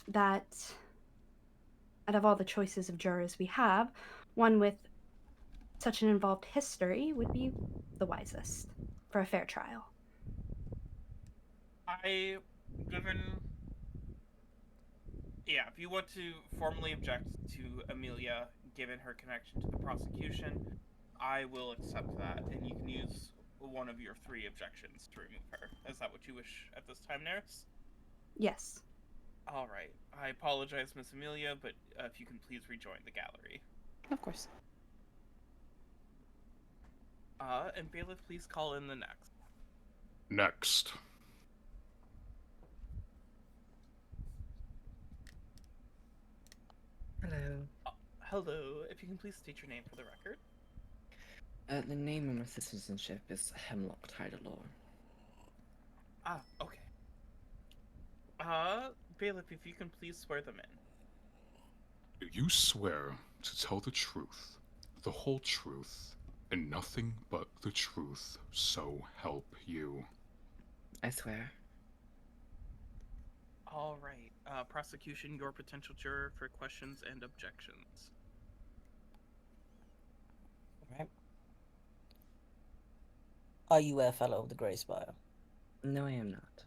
that out of all the choices of jurors we have, one with such an involved history would be the wisest for a fair trial. I, given, yeah, if you want to formally object to Amelia, given her connection to the prosecution, I will accept that, and you can use one of your three objections to remove her. Is that what you wish at this time, Naerys? Yes. All right. I apologize, Miss Amelia, but if you can please rejoin the gallery. Of course. And bailiff, please call in the next. Next. Hello. Hello. If you can please state your name for the record. The name of my citizenship is Hemlock Tidalore. Ah, okay. Bailiff, if you can please swear them in. Do you swear to tell the truth, the whole truth, and nothing but the truth, so help you? I swear. All right. Prosecution, your potential juror for questions and objections. Alright. Are you a fellow of the Grey Spire? No, I am not.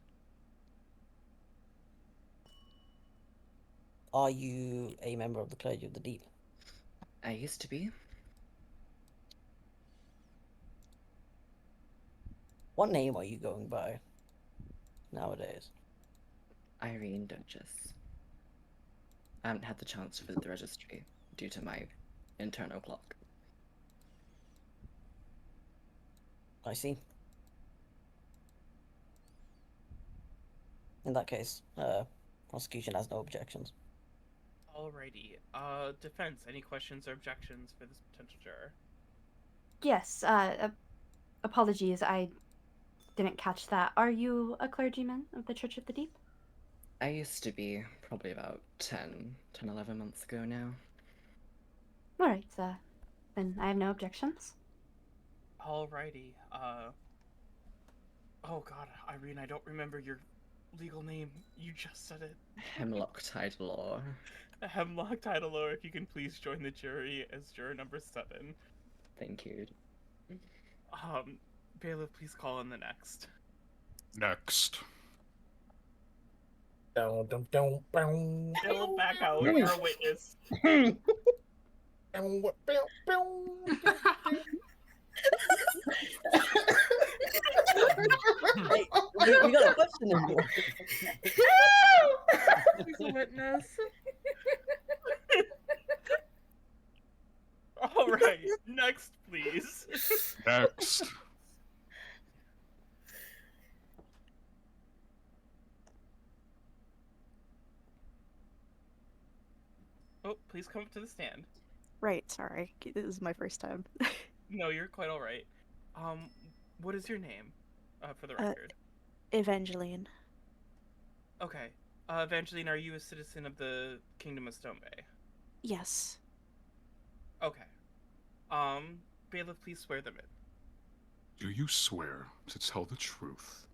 Are you a member of the Clergy of the Deep? I used to be. What name are you going by nowadays? Irene Duchess. I haven't had the chance to visit the registry due to my internal clock. I see. In that case, prosecution has no objections. Alrighty. Defense, any questions or objections for this potential juror? Yes, apologies, I didn't catch that. Are you a clergyman of the Church of the Deep? I used to be, probably about 10, 11 months ago now. Alright, then I have no objections. Alrighty. Oh god, Irene, I don't remember your legal name. You just said it. Hemlock Tidalore. Hemlock Tidalore, if you can please join the jury as juror number 7. Thank you. Bailiff, please call in the next. Next. Bailiff, back out. You're a witness. Hey, we got a question in here. He's a witness. Alright, next, please. Next. Oh, please come up to the stand. Right, sorry. This is my first time. No, you're quite alright. What is your name? For the record. Evangeline. Okay. Evangeline, are you a citizen of the Kingdom of Stone Bay? Yes. Okay. Bailiff, please swear them in. Do you swear to tell the truth,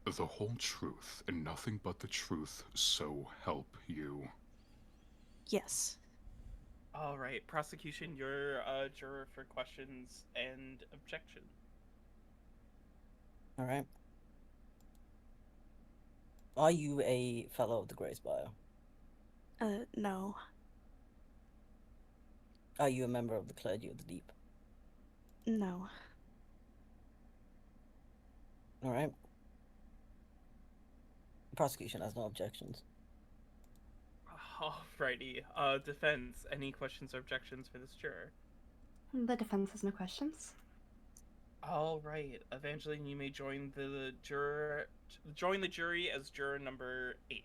the whole truth, and nothing but the truth, so help you? Yes. Alright, prosecution, you're a juror for questions and objection. Alright. Are you a fellow of the Grey Spire? No. Are you a member of the Clergy of the Deep? No. Alright. Prosecution has no objections. Alrighty. Defense, any questions or objections for this juror? The defense has no questions. Alright, Evangeline, you may join the jury as juror number 8.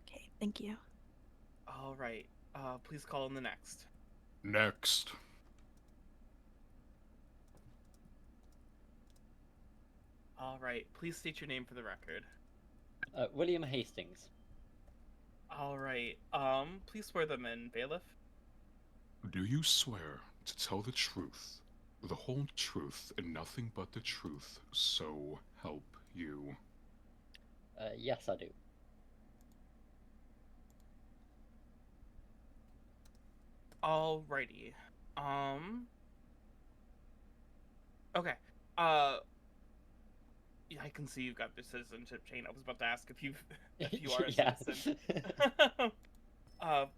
Okay, thank you. Alright, please call in the next. Next. Alright, please state your name for the record. William Hastings. Alright, please swear them in, bailiff. Do you swear to tell the truth, the whole truth, and nothing but the truth, so help you? Yes, I do. Alrighty. Okay. Uh, yeah, I can see you've got the citizenship chain. I was about to ask if you are a Yeah. citizen.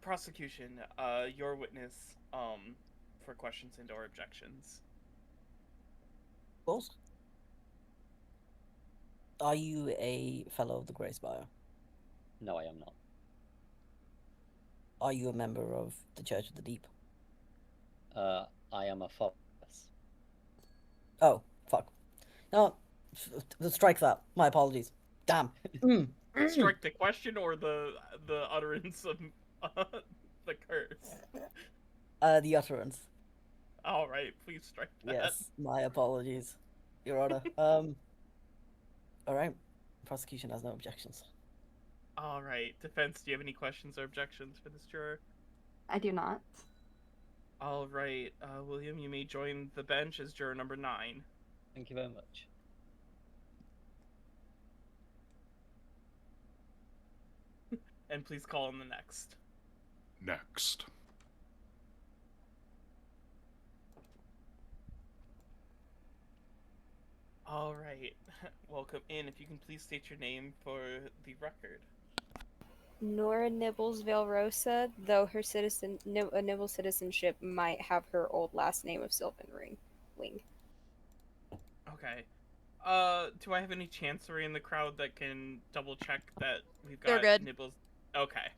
Prosecution. Your witness. For questions and/or objections. Bulls, are you a fellow of the Grey Spire? No, I am not. Are you a member of the Church of the Deep? I am a fox. Oh, fuck. No, strike that. My apologies. Damn. Strike the question or the utterance of the curse. The utterance. All right, please strike that. Yes, my apologies, Your Honor. All right. Prosecution has no objections. All right, defense. Do you have any questions or objections for this juror? I do not. All right, William, you may join the bench as juror number 9. Thank you very much. And please call on the next. Next. All right, welcome in. If you can please state your name for the record. Nora Nibbles Valrosa, though her Nibble citizenship might have her old last name of Sylvan Wing. Okay. Do I have any chancery in the crowd that can double check that we've You're got good. Nibbles? Okay.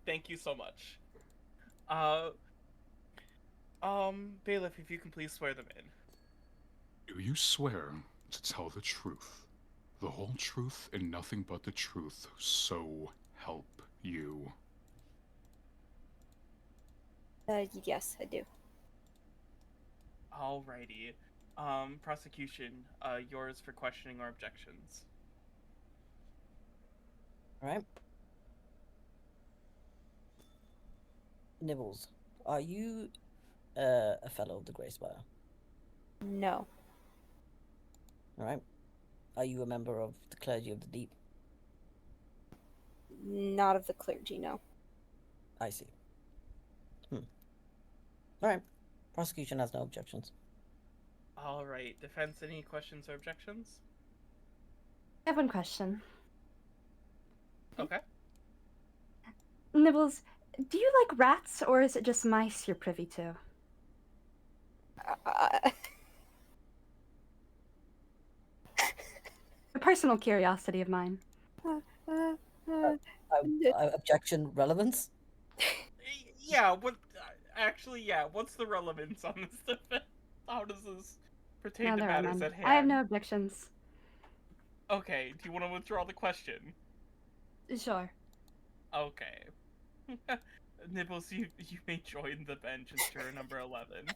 Thank you so much. Bailiff, if you can please swear them in. Do you swear to tell the truth, the whole truth, and nothing but the truth, so help you? Yes, I do. Alrighty. Prosecution, yours for questioning or objections. All right. Nibbles, are you a fellow of the Grey Spire? No. All right. Are you a member of the Clergy of the Deep? Not of the clergy, no. I see. All right. Prosecution has no objections. Alright, defense, any questions or objections? I have one question. Okay. Nibbles, do you like rats, or is it just mice you're privy to? A personal curiosity of mine. Objection relevance? Yeah, what... Actually, yeah, what's the relevance on this defense? How does this pertain No, to there are matters none. at hand? I have no objections. Okay, do you want to withdraw the question? Sure. Okay. Nibbles, you may join the bench as juror number 11.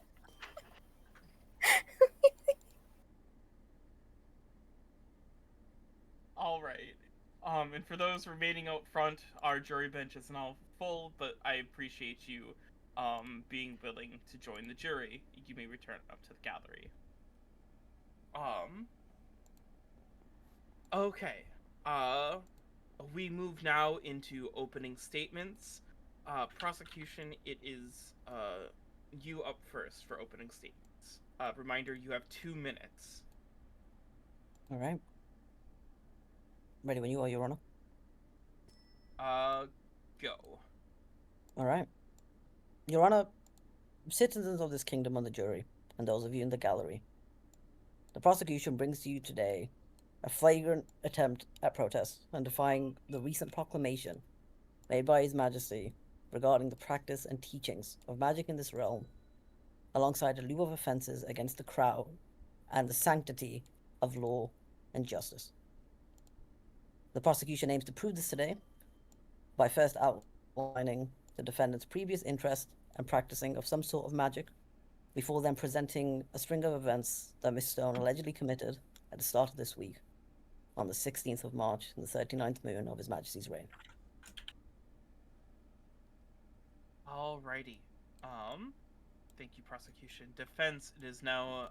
Alright. And for those remaining out front, our jury bench is now full, but I appreciate you, being willing to join the jury. You may return up to the gallery. Okay. We move now into opening statements. Prosecution, it is, you up first for opening statements. Reminder, you have 2 minutes. All right. Ready when you are, Your Honor. Go. All right. Your Honor, citizens of this kingdom on the jury, and those of you in the gallery, the prosecution brings to you today a flagrant attempt at protest and defying the recent proclamation made by His Majesty regarding the practice and teachings of magic in this realm, alongside a slew of offenses against the crown and the sanctity of law and justice. The prosecution aims to prove this today by first outlining the defendant's previous interest and practicing of some sort of magic, before then presenting a string of events that Miss Stone allegedly committed at the start of this week, on the 16th of March, in the 39th moon of His Majesty's reign. Alrighty. Thank you, prosecution. Defense, it is now,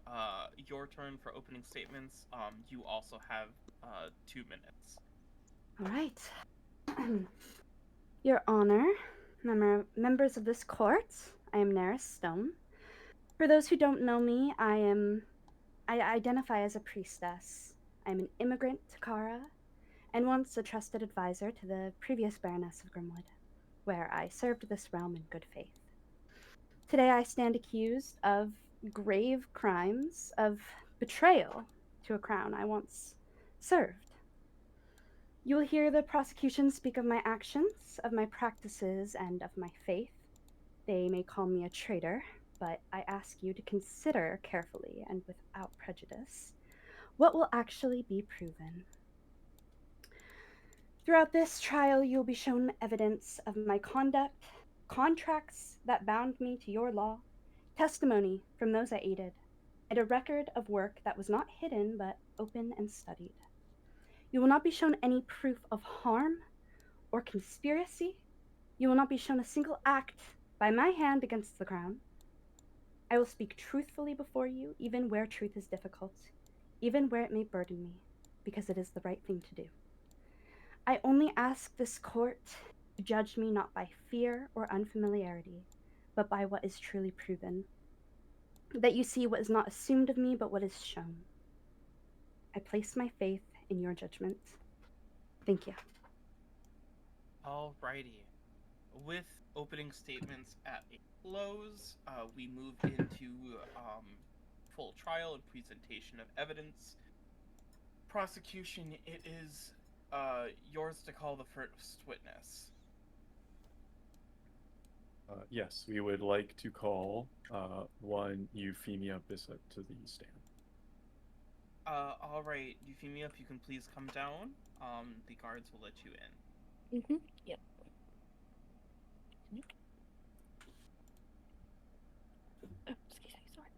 your turn for opening statements. You also have, 2 minutes. All right. Your Honor, members of this court, I am Naerys Stone. For those who don't know me, I identify as a priestess. I'm an immigrant to Kara, and once a trusted advisor to the previous Baroness of Grimwood, where I served this realm in good faith. Today I stand accused of grave crimes of betrayal to a crown I once served. You will hear the prosecution speak of my actions, of my practices, and of my faith. They may call me a traitor, but I ask you to consider carefully and without prejudice what will actually be proven. Throughout this trial, you will be shown evidence of my conduct, contracts that bound me to your law, testimony from those I aided, and a record of work that was not hidden but open and studied. You will not be shown any proof of harm or conspiracy. You will not be shown a single act by my hand against the crown. I will speak truthfully before you, even where truth is difficult, even where it may burden me, because it is the right thing to do. I only ask this court to judge me not by fear or unfamiliarity, but by what is truly proven. That you see what is not assumed of me, but what is shown. I place my faith in your judgment. Thank you. Alrighty. With opening statements at a close, we move into full trial and presentation of evidence. Prosecution, it is yours to call the first witness. Yes, we would like to call one Euphemia Bissett to the stand. Alright, Euphemia, if you can please come down. The guards will let you in. Yep. Oh, excuse me, sorry.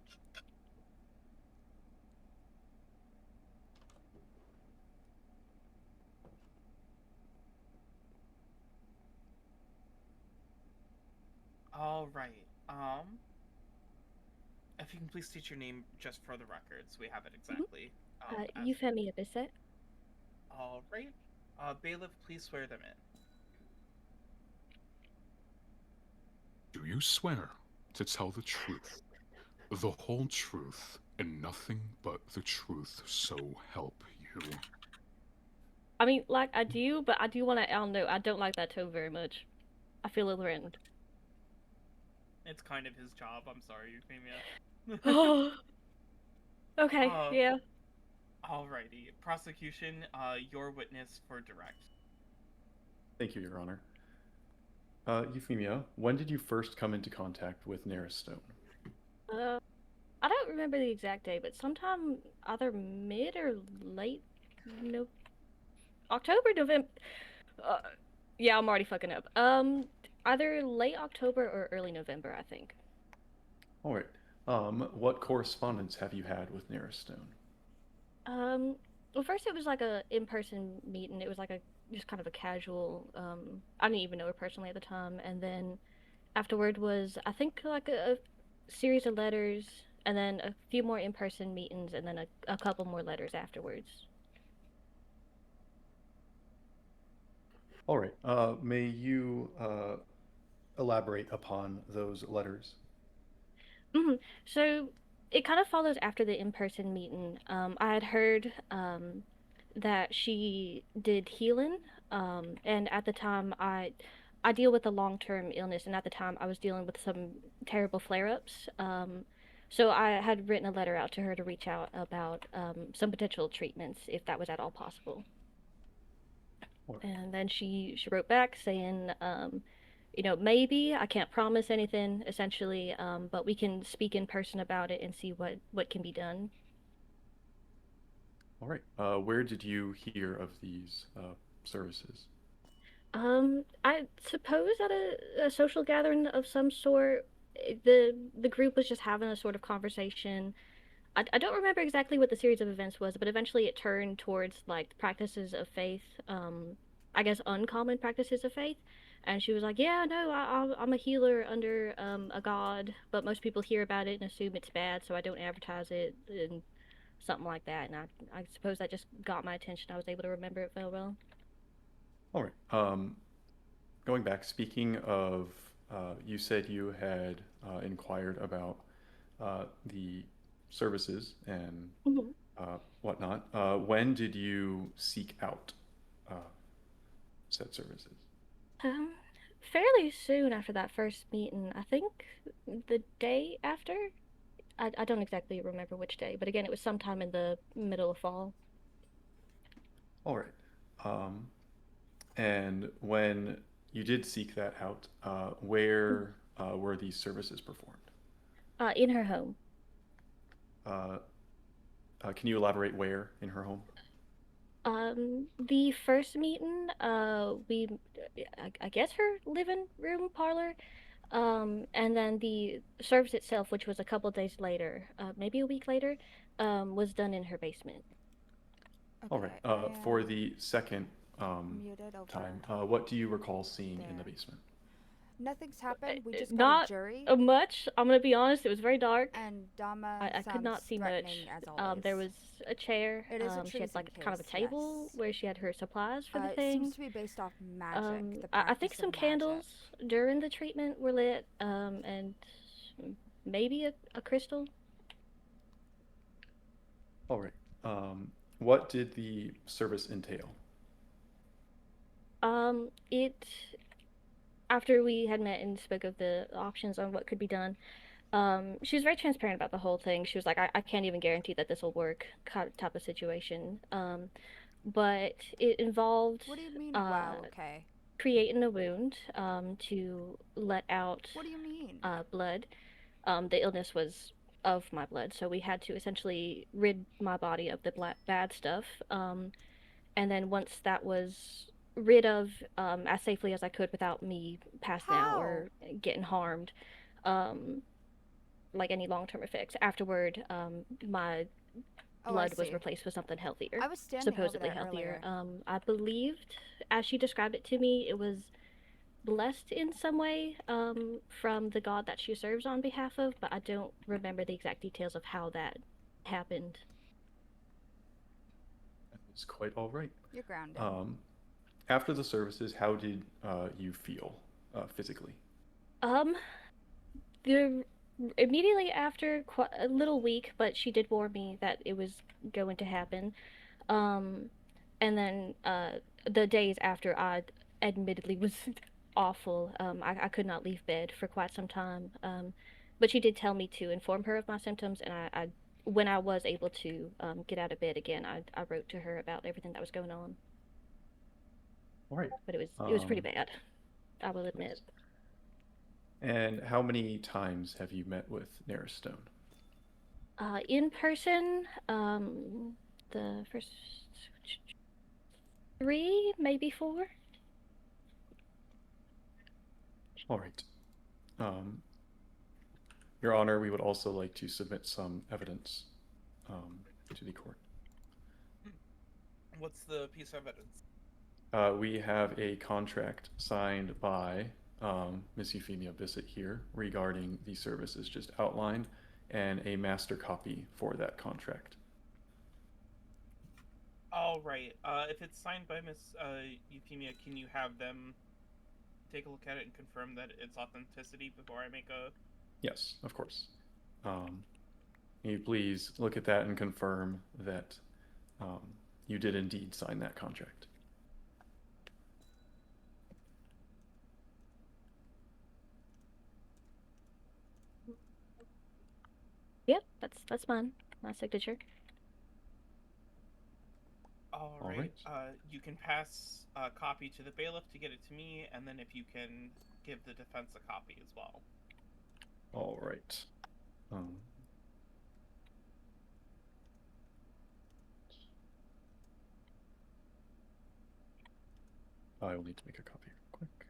Alright, if you can please state your name just for the records, we have it exactly. Euphemia Bissett. Alright. Bailiff, please swear them in. Do you swear to tell the truth, the whole truth, and nothing but the truth, so help you? I mean, like, I do, but I do want to, I don't know, I don't like that tone very much. I feel a little threatened. It's kind of his job, I'm sorry, Euphemia. Oh. Okay, yeah. Alrighty. Prosecution, your witness for direct. Thank you, Your Honor. Euphemia, when did you first come into contact with Naerys Stone? I don't remember the exact day, but sometime either mid or late October, November. Yeah, I'm already fucking up. Either late October or early November, I think. All right. What correspondence have you had with Naerys Stone? Well, first it was like a in-person meeting. It was like just kind of a casual. I didn't even know her personally at the time, and then afterward was I think like a series of letters, and then a few more in-person meetings, and then a couple more letters afterwards. All right. May you elaborate upon those letters? So it kind of follows after the in-person meeting. I had heard that she did healing, and at the time I deal with a long-term illness, and at the time I was dealing with some terrible flare-ups. So I had written a letter out to her to reach out about some potential treatments if that was at all possible. And then she wrote back saying, maybe I can't promise anything essentially, but we can speak in person about it and see what can be done. All right. Where did you hear of these services? I suppose at a social gathering of some sort. The group was just having a sort of conversation. I don't remember exactly what the series of events was, but eventually it turned towards like practices of faith, I guess uncommon practices of faith. And she was like, yeah, no, I'm a healer under a god, but most people hear about it and assume it's bad, so I don't advertise it and something like that. And I suppose that just got my attention. I was able to remember it very well. All right. Going back, speaking of, you said you had inquired about the services and Mhm. whatnot. When did you seek out said services? Um, Fairly soon after that first meeting. I think the day after. I don't exactly remember which day, but again, it was sometime in the middle of fall. All right. Um, and when you did seek that out, where were these services performed? In her home. Uh, can you elaborate where in her home? The first meeting, I guess her living room parlor. And then the service itself, which was a couple days later, maybe a week later, was done in her basement. All right. Okay, For the second muted over time, what do you recall seeing in the there. basement? Nothing's happened. We just got a Not jury, much. I'm gonna be honest. It was very dark. and Dama I could not sounds see much. threatening as always. There was a chair. It is a She had treason like kind of a case, table yes. where she had her supplies for the It thing. seems to be based off magic. The I think practice some of magic. candles during the treatment were lit. And maybe a crystal. All right. What did the service entail? It After we had met and spoke of the options on what could be done, she was very transparent about the whole thing. She was like, I can't even guarantee that this will work, type of situation. But it involved What do you mean, wow, okay? creating a wound to let out What do you mean? blood. The illness was of my blood, so we had to essentially rid my body of the bad stuff. And then once that was rid of as safely as I could without me passing out or getting harmed, like any long-term effects. Afterward, my blood was replaced with something healthier, I was standing supposedly over there healthier. earlier. I believed, as she described it to me, it was blessed in some way from the god that she serves on behalf of, but I don't remember the exact details of how that happened. It's quite all right. You're grounded. After the services, how did you feel physically? The immediately after, quite a little weak, but she did warn me that it was going to happen. And then the days after, I admittedly was awful. I could not leave bed for quite some time. But she did tell me to inform her of my symptoms, and I when I was able to get out of bed again, I wrote to her about everything that was going on. All right. But it was pretty bad, I will admit. And how many times have you met with Naerys Stone? In person, the first 3, maybe 4. All right. Your Honor, we would also like to submit some evidence to the court. What's the piece of evidence? We have a contract signed by Miss Euphemia Bissett here regarding the services just outlined, and a master copy for that contract. All right. If it's signed by Miss Euphemia, can you have them take a look at it and confirm that its authenticity before I make a... Yes, of course. Can you please look at that and confirm that you did indeed sign that contract? Yep, that's mine. My signature. All right. You can pass a copy to the bailiff to get it to me, and then if you can give the defense a copy as well. All right. I will need to make a copy real quick.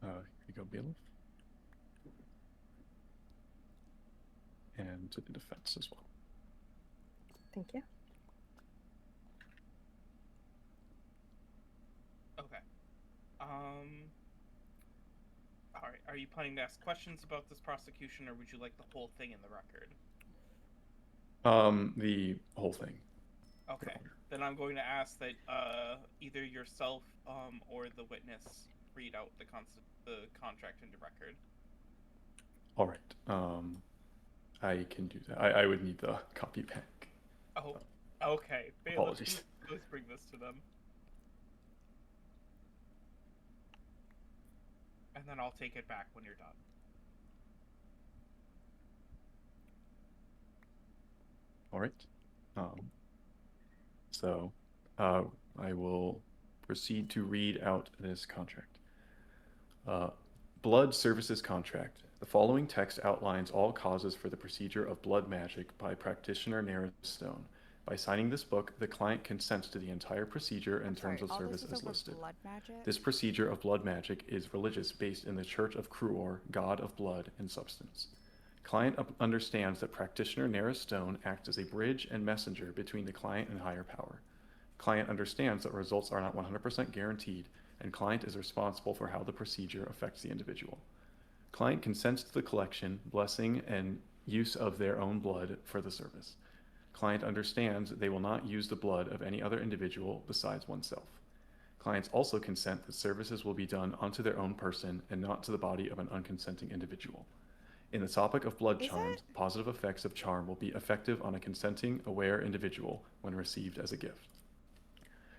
Here you go, bailiff. And to the defense as well. Thank you. Okay. All right. Are you planning to ask questions about this prosecution, or would you like the whole thing in the record? The whole thing. Okay. Then I'm going to ask that either yourself or the witness read out the contract into record. All right. I can do that. I would need the copy back. Oh, okay. Bailiff, Apologies. let's bring this to them. And then I'll take it back when you're done. All right. So I will proceed to read out this contract. Blood Services Contract. The following text outlines all causes for the procedure of blood magic by practitioner Naerys Stone. By signing this book, the client consents to the entire procedure and terms of service as listed. Blood magic? This procedure of blood magic is religious, based in the Church of Kruor, god of blood and substance. Client understands that practitioner Naerys Stone acts as a bridge and messenger between the client and higher power. Client understands that results are not 100% guaranteed, and client is responsible for how the procedure affects the individual. Client consents to the collection, blessing, and use of their own blood for the service. Client understands that they will not use the blood of any other individual besides oneself. Clients also consent that services will be done onto their own person and not to the body of an unconsenting individual. In the topic of blood charms, positive effects of charm will be effective on a consenting, aware individual when received as a gift.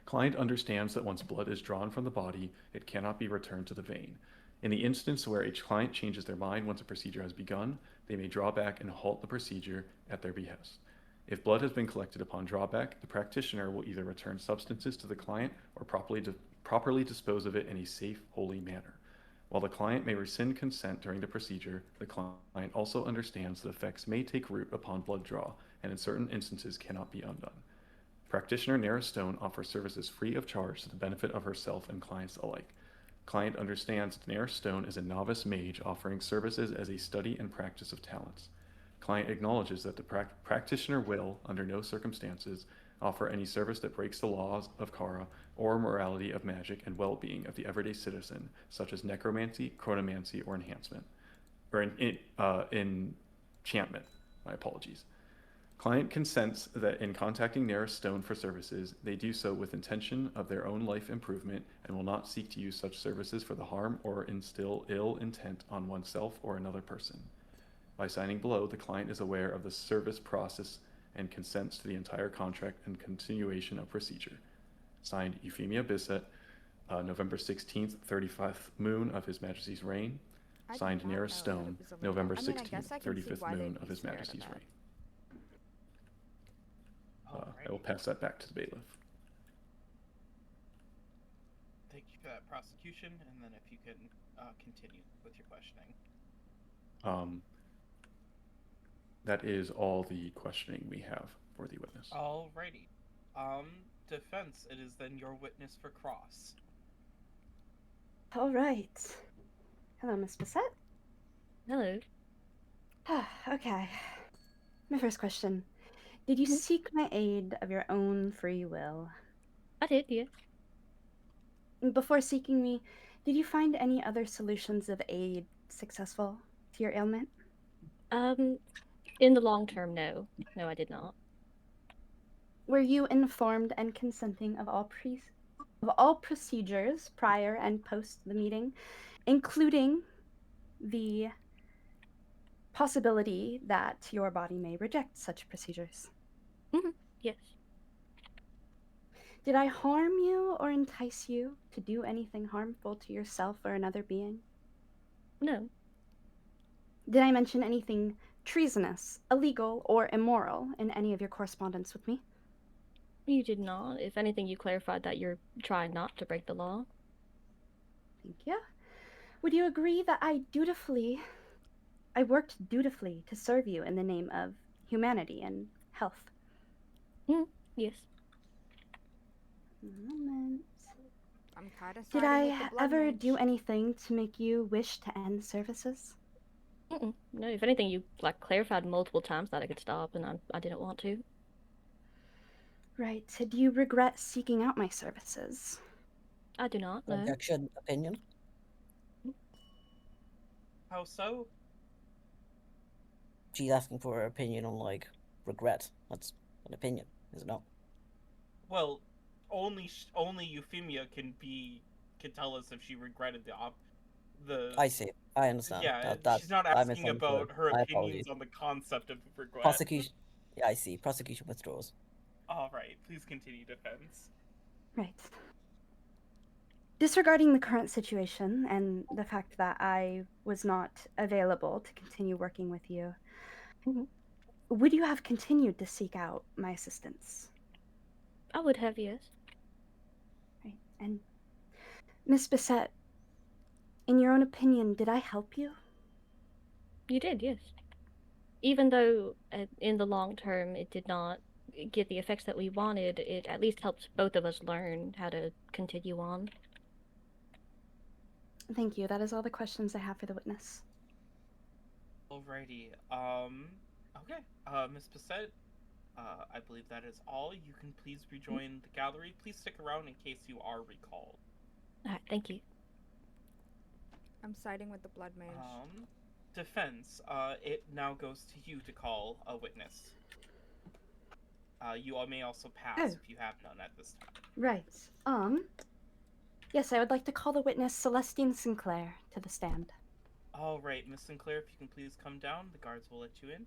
Client understands that once blood is drawn from the body, it cannot be returned to the vein. In the instance where a client changes their mind once a procedure has begun, they may draw back and halt the procedure at their behest. If blood has been collected upon drawback, the practitioner will either return substances to the client or properly dispose of it in a safe, holy manner. While the client may rescind consent during the procedure, the client also understands that effects may take root upon blood draw, and in certain instances cannot be undone. Practitioner Naerys Stone offers services free of charge to the benefit of herself and clients alike. Client understands that Naerys Stone is a novice mage offering services as a study and practice of talents. Client acknowledges that the practitioner will, under no circumstances, offer any service that breaks the laws of Kara or morality of magic and well-being of the everyday citizen, such as necromancy, chronomancy, or enhancement. Or enchantment. My apologies. Client consents that in contacting Naerys Stone for services, they do so with intention of their own life improvement and will not seek to use such services for the harm or instill ill intent on oneself or another person. By signing below, the client is aware of the service process and consents to the entire contract and continuation of procedure. Signed, Euphemia Bisset, November 16th, 35th moon of His Majesty's reign. Signed, Naerys Stone, November 16th, 35th moon of His Majesty's reign. I will pass that back to the bailiff. Thank you for that prosecution, and then if you can continue with your questioning. That is all the questioning we have for the witness. Alrighty. Defense, it is then your witness for cross. All right. Hello, Miss Bissett. Hello. Okay. My first question. Did you seek my aid of your own free will? I did, yes. Before seeking me, did you find any other solutions of aid successful to your ailment? In the long term, no. No, I did not. Were you informed and consenting of all procedures prior and post the meeting, including the possibility that your body may reject such procedures? Yes. Did I harm you or entice you to do anything harmful to yourself or another being? No. Did I mention anything treasonous, illegal, or immoral in any of your correspondence with me? You did not. If anything, you clarified that you're trying not to break the law. Thank you. Would you agree that I worked dutifully to serve you in the name of humanity and health? Yes. Moment. I'm kind of Did I ever do anything to make you wish to end services? No, if anything, you clarified multiple times that I could stop, and I didn't want to. Right. Do you regret seeking out my services? I do not, no. Objection, opinion? How so? She's asking for her opinion on, regret. That's an opinion, is it not? Well, only Euphemia can tell us if she regretted the I see. I understand. yeah. That She's not I asking misunderstood. about her My apologies. opinions on the concept of regret. Prosecution. Yeah, I see. Prosecution withdraws. All right, please continue, defense. Right. Disregarding the current situation and the fact that I was not available to continue working with you, would you have continued to seek out my assistance? I would have, yes. Right. And Miss Bissett, in your own opinion, did I help you? You did, yes. Even though in the long term it did not get the effects that we wanted, it at least helped both of us learn how to continue on. Thank you. That is all the questions I have for the witness. Alrighty. Okay. Miss Bissett, I believe that is all. You can please rejoin the gallery. Please stick around in case you are recalled. Alright, thank you. I'm siding with the blood mage. Defense, it now goes to you to call a witness. You all may also pass if you have none at this time. Right. Yes, I would like to call the witness Celestine Sinclair to the stand. All right, Miss Sinclair, if you can please come down, the guards will let you in.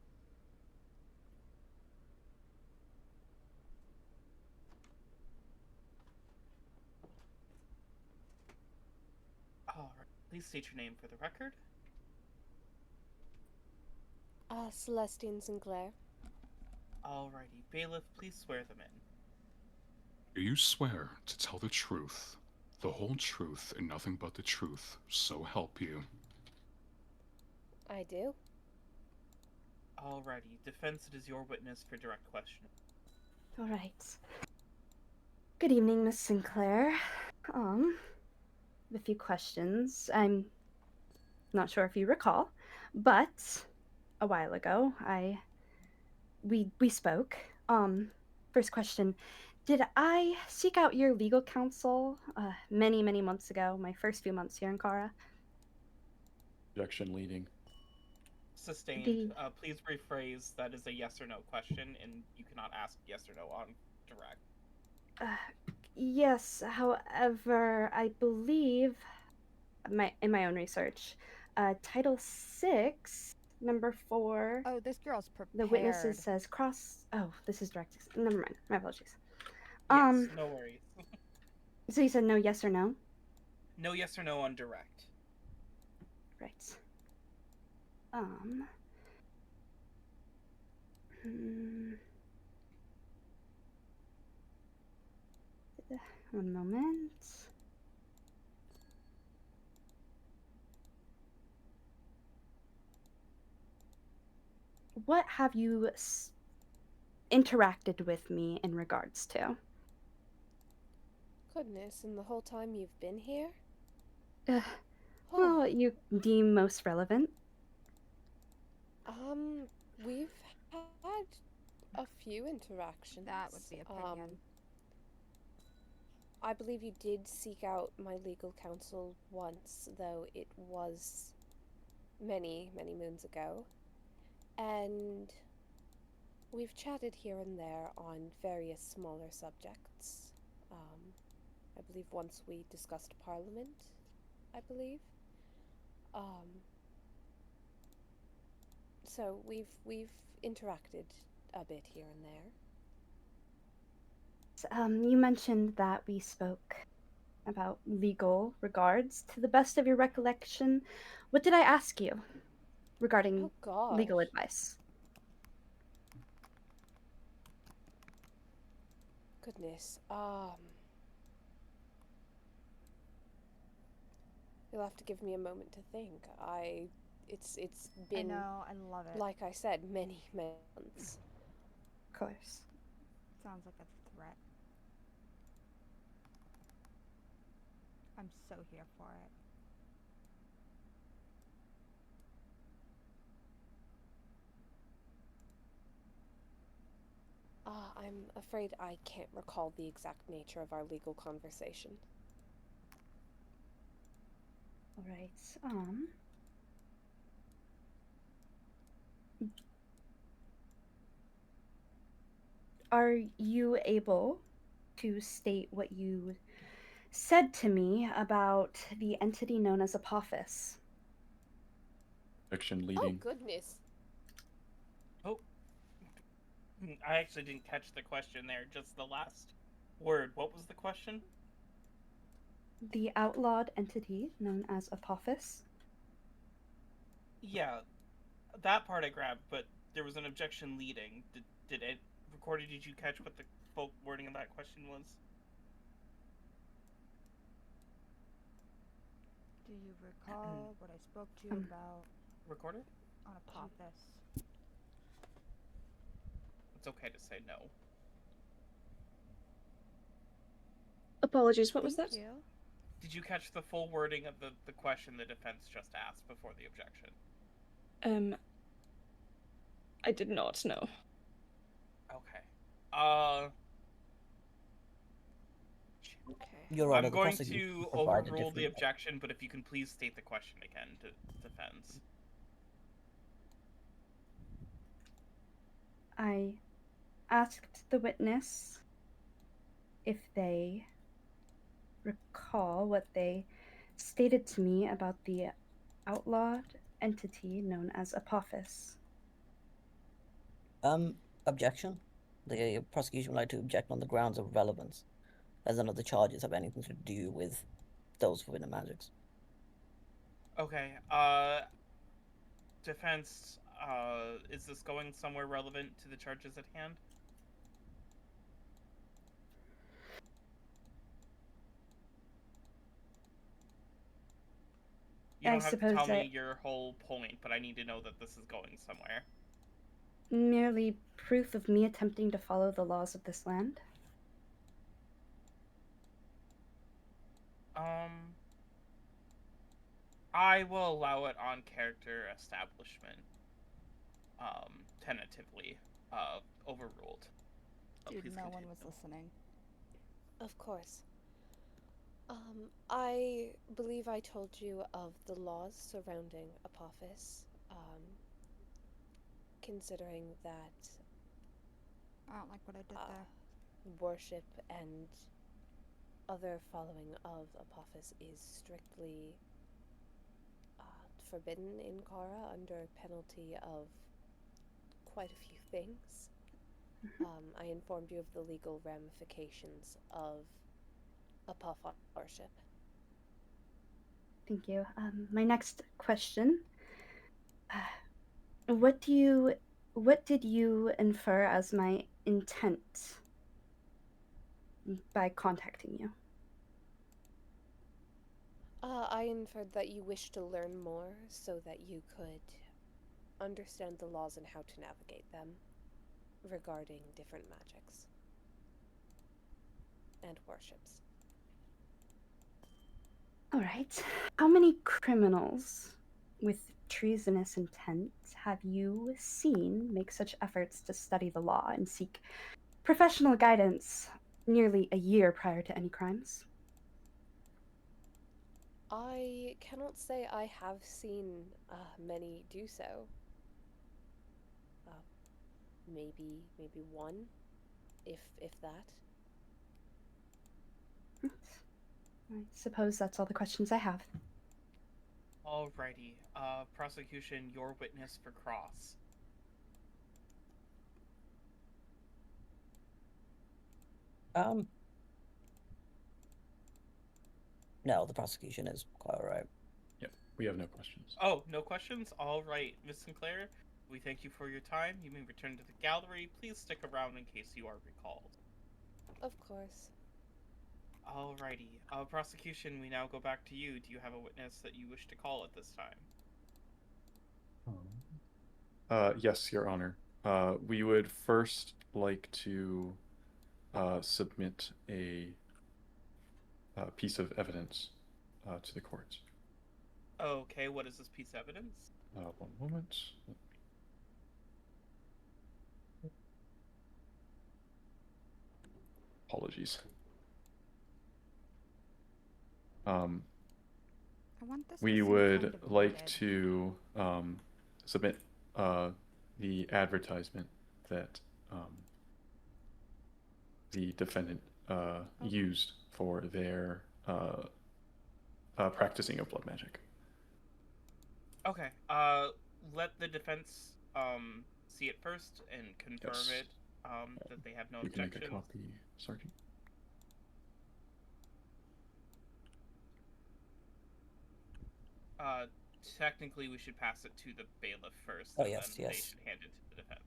All right, please state your name for the record. Celestine Sinclair. Alrighty, bailiff, please swear them in. Do you swear to tell the truth, the whole truth, and nothing but the truth, so help you? I do. Alrighty, defense, it is your witness for direct questioning. All right. Good evening, Miss Sinclair. A few questions. I'm not sure if you recall, but a while ago, we spoke. First question: did I seek out your legal counsel many months ago? My first few months here in Kara. Objection leading. Sustained. Please rephrase that is a yes or no question, and you cannot ask yes or no on direct. Yes, however, I believe in my own research, Title 6, number 4. Oh, this girl's prepared. The witnesses says cross. Oh, this is direct. Never mind. My apologies. Yes, no worries. So you said no, yes or no? No yes or no on direct. Right. One moment. What have you interacted with me in regards to? Goodness, and the whole time you've been here? Well, you deem most relevant. We've had a few interactions. That would be opinion. I believe you did seek out my legal counsel once, though it was many moons ago. And we've chatted here and there on various smaller subjects. I believe once we discussed Parliament, I believe. So we've interacted a bit here and there. You mentioned that we spoke about legal regards. To the best of your recollection, what did I ask you regarding legal advice? Goodness, you'll have to give me a moment to think. It's been, I know, I love it. like I said, many months. Of course. Sounds like a threat. I'm so here for it. I'm afraid I can't recall the exact nature of our legal conversation. All right. Are you able to state what you said to me about the entity known as Apophis. Objection Oh, leading. goodness. Oh, I actually didn't catch the question there, just the last word. What was the question? The outlawed entity known as Apophis. Yeah, that part I grabbed, but there was an objection leading. Did it recorded? Did you catch what the full wording of that question was? Do you recall what I spoke to you about Recorded? on Apophis? It's okay to say no. Apologies, what was that? Thank you. Did you catch the full wording of the question the defense just asked before the objection? I did not, no. Okay. Okay. Your Honor, I'm the going prosecution to provided overrule the different- objection, but if you can please state the question again to defense. I asked the witness if they recall what they stated to me about the outlawed entity known as Apophis. Objection. The prosecution would like to object on the grounds of relevance, as none of the charges have anything to do with those forbidden magics. Okay, defense, is this going somewhere relevant to the charges at hand? You don't have to tell me your whole point, but I need to know that this is going somewhere. Merely proof of me attempting to follow the laws of this land. I will allow it on character establishment. Tentatively, overruled. Dude, Please no continue. one was listening. Of course. I believe I told you of the laws surrounding Apophis, considering that I don't like what I did there. worship and other following of Apophis is strictly forbidden in Kara under penalty of quite a few things. I informed you of the legal ramifications of Apophis worship. Thank you. My next question. What did you infer as my intent by contacting you? I inferred that you wished to learn more so that you could understand the laws and how to navigate them regarding different magics and worships. All right. How many criminals with treasonous intent have you seen make such efforts to study the law and seek professional guidance nearly a year prior to any crimes? I cannot say I have seen many do so. Maybe one, if that. I suppose that's all the questions I have. Alrighty. Prosecution, your witness for cross. No, the prosecution is quite alright. Yep, we have no questions. Oh, no questions? Alright, Miss Sinclair, we thank you for your time. You may return to the gallery. Please stick around in case you are recalled. Of course. Alrighty. Prosecution, we now go back to you. Do you have a witness that you wish to call at this time? Yes, Your Honor. We would first like to submit a piece of evidence to the court. Okay, what is this piece of evidence? One moment. Apologies. We would like to submit the advertisement that the defendant used for their practicing of blood magic. Okay. Let the defense see it first and confirm Yes. it. That they have no You can make a objections. copy, Sergeant. Technically, we should pass it to the bailiff first, Oh, and yes, then they yes. should hand it to the defense.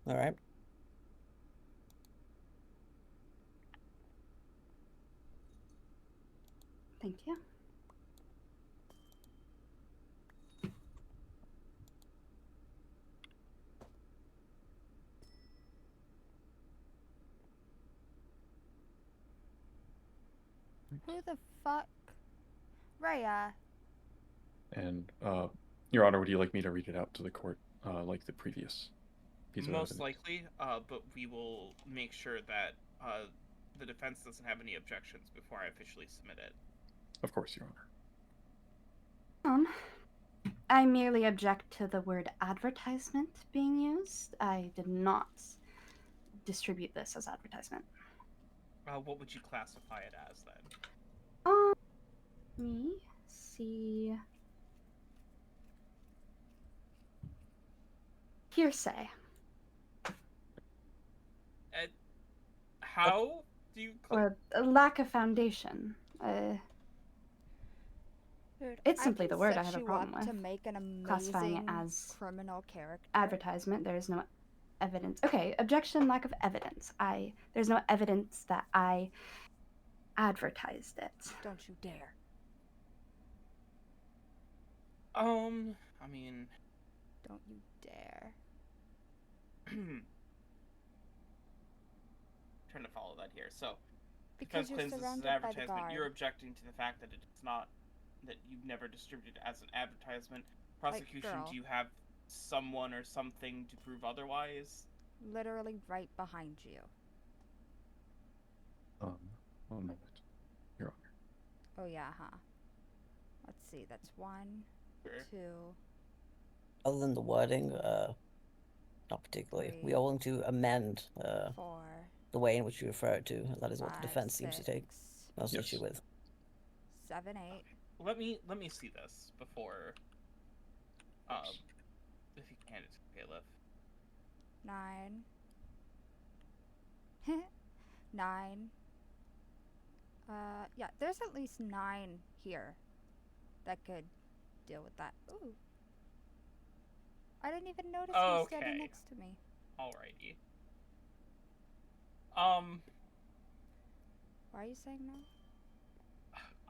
All right. Thank you. Who the fuck? Rhea. And, Your Honor, would you like me to read it out to the court, like the previous piece of Most evidence? likely, but we will make sure that the defense doesn't have any objections before I officially submit it. Of course, Your Honor. I merely object to the word advertisement being used. I did not distribute this as advertisement. What would you classify it as then? Let me see. Hearsay. How do you? Or a lack of foundation. Dude, It's simply the word I set have a you problem up with. to make an Classifying it amazing as criminal character. advertisement. There is no evidence. Okay, objection, lack of evidence. There's no evidence that I advertised it. Don't you dare. I mean, don't you dare. Trying to follow that here. So, because defense you're claims this is an surrounded by the advertisement. guard. You're objecting to the fact that it's not, that you've never distributed as an advertisement. Prosecution, girl. do you have someone or something to prove otherwise? Literally right behind you. 1 moment, Your Honor. Oh yeah, huh? Let's see, that's 1, 2. Other than the wording, not particularly. 3, We are willing to amend 4, the way in which you refer it to. That is what the 5, defense seems to 6, take most issue with. 7, 8. Let me see this before. If you can hand it to the bailiff. 9. 9. Yeah, there's at least 9 here that could deal with that. Ooh. I didn't even notice he was standing next to me. Alrighty. Why are you saying no?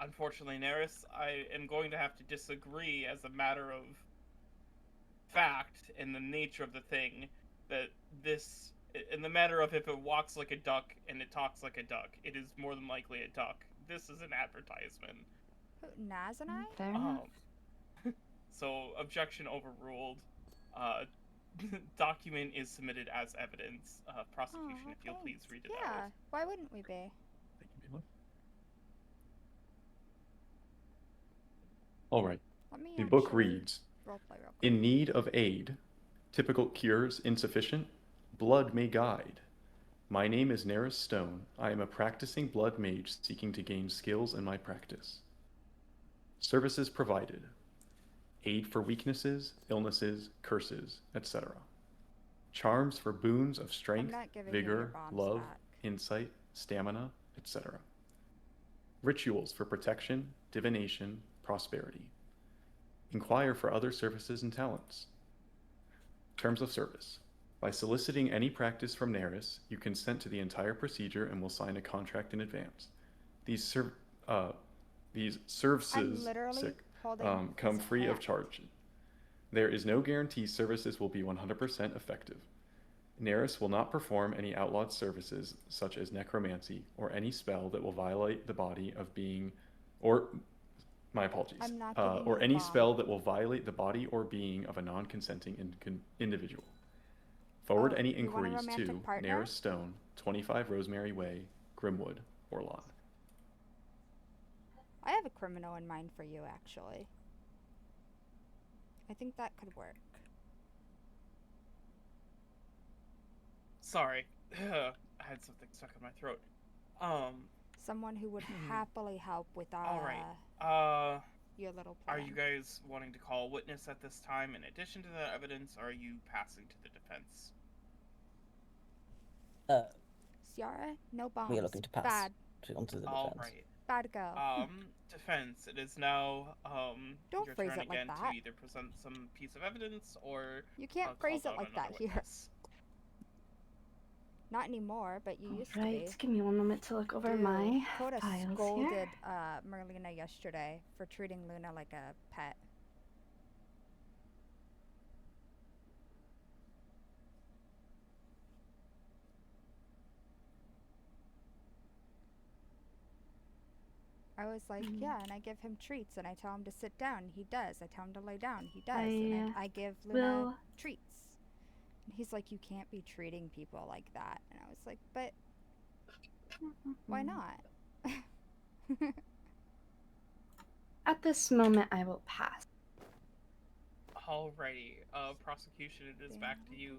Unfortunately, Naerys, I am going to have to disagree as a matter of fact in the nature of the thing, that this, in the matter of if it walks like a duck and it talks like a duck, it is more than likely a duck. This is an advertisement. Naz and I? Fair enough. So, objection overruled. Document is submitted as evidence. Prosecution, if you'll please read it out. Yeah, why wouldn't we be? Thank you, bailiff. All right. The book reads, in need of aid, typical cures insufficient, blood may guide. My name is Naerys Stone. I am a practicing blood mage seeking to gain skills in my practice. Services provided. Aid for weaknesses, illnesses, curses, etc. Charms for boons of strength, vigor, love, insight, stamina, etc. Rituals for protection, divination, prosperity. Inquire for other services and talents. Terms of service. By soliciting any practice from Naerys, you consent to the entire procedure and will sign a contract in advance. These services come free of charge. There is no guarantee services will be 100% effective. Naerys will not perform any outlawed services such as necromancy or any spell that will violate the body of being, or my apologies, or any spell that will violate the body or being of a non-consenting individual. Forward any inquiries to Naerys Stone, 25 Rosemary Way, Grimwood, Orlon. I have a criminal in mind for you, actually. I think that could work. Sorry. I had something stuck in my throat. Someone who would happily help with All right. your little plan. Are you guys wanting to call a witness at this time in addition to the evidence, or are you passing to the defense? Ciara, no bombs. We are looking to pass. Bad. Onto the defense. All right. Bad girl. Defense. It is now Don't your phrase turn it like again that. to either present some piece of evidence or You can't call phrase it down like another that here. witness. Not anymore, but you used to Right, be. give me one moment to look over Dude, my Coda files scolded here. Merlina yesterday for treating Luna like a pet. I was like, yeah, and I give him treats, and I tell him to sit down, he does. I tell him to lay down, he does. And I give Luna treats. And he's like, you can't be treating people like that. And I was like, but why not? At this moment, I will pass. Alrighty. Prosecution, it is back to you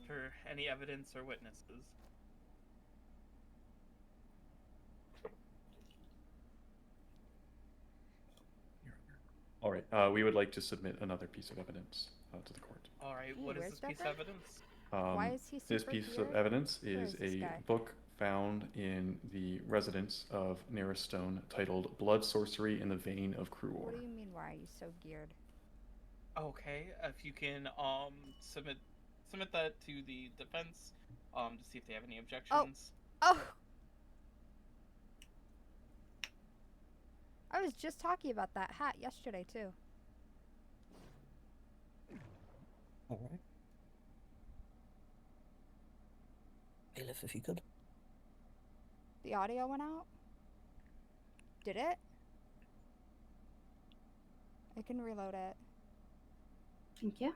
for any evidence or witnesses. All right. We would like to submit another piece of evidence to the court. All right. What is this piece of evidence? Why is he This super piece weird? of evidence Where is this a guy? book found in the residence of Naerys Stone titled Blood Sorcery in the Vein of Cruor. What do you mean, why are you so geared? Okay, if you can submit that to the defense to see if they have any objections. Oh! I was just talking about that hat yesterday too. All right. Bailiff, if you could. The audio went out? Did it? I can reload it. Thank you.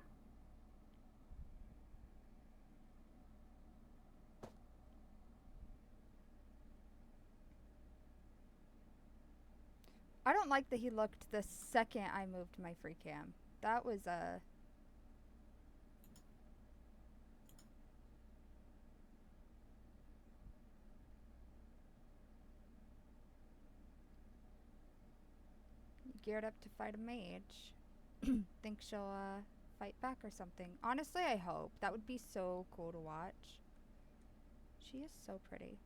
I don't like that he looked the second I moved my free cam. That was geared up to fight a mage. Think she'll fight back or something. Honestly, I hope. That would be so cool to watch. She is so pretty.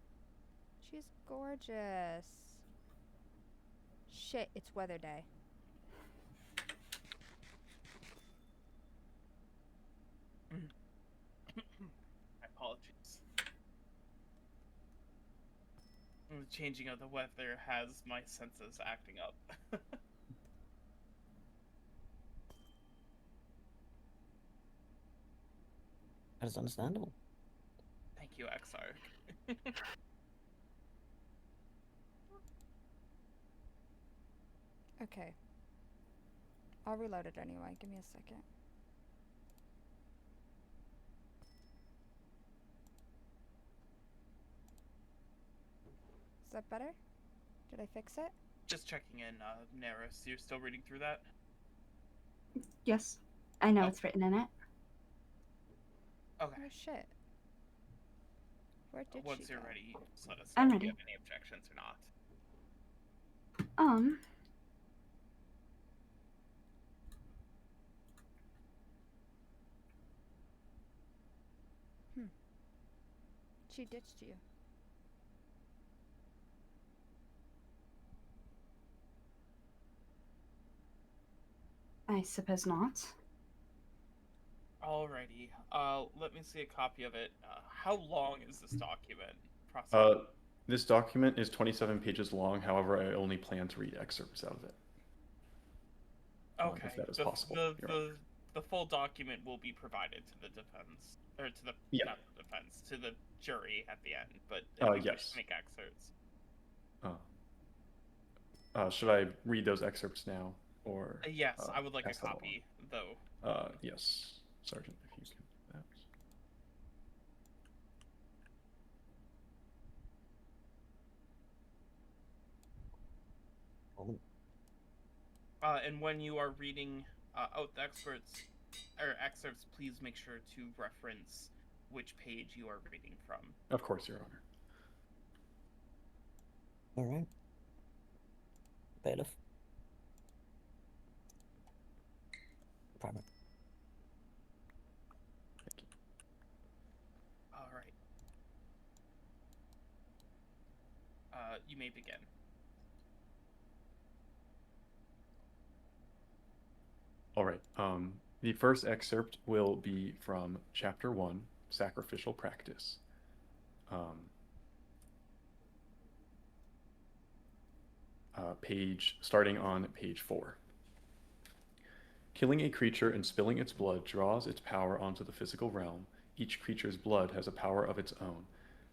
She's gorgeous. Shit, it's weather day. My apologies. The changing of the weather has my senses acting up. That is understandable. Thank you, XR. Okay. I'll reload it anyway. Give me a second. Is that better? Did I fix it? Just checking in, Naerys. You're still reading through that? Yes, I know it's written in it. Okay. Oh shit. Where did Once she you're go? ready, just let us know I'm if ready. you have any objections or not. She ditched you. I suppose not. Alrighty. Let me see a copy of it. How long is this document? This document is 27 pages long. However, I only plan to read excerpts out of it. Okay. If that is possible. The full document will be provided to the defense, or to the not the defense, to the jury at the end. But if you wish to make excerpts. Should I read those excerpts now, or? Yes, I would like a copy, though. Yes, Sergeant, if you can do that. And when you are reading out the excerpts, please make sure to reference which page you are reading from. Of course, Your Honor. All right. Bailiff. Private. Thank you. All right. You may begin. All right. The first excerpt will be from Chapter 1, Sacrificial Practice. Starting on page 4. Killing a creature and spilling its blood draws its power onto the physical realm. Each creature's blood has a power of its own.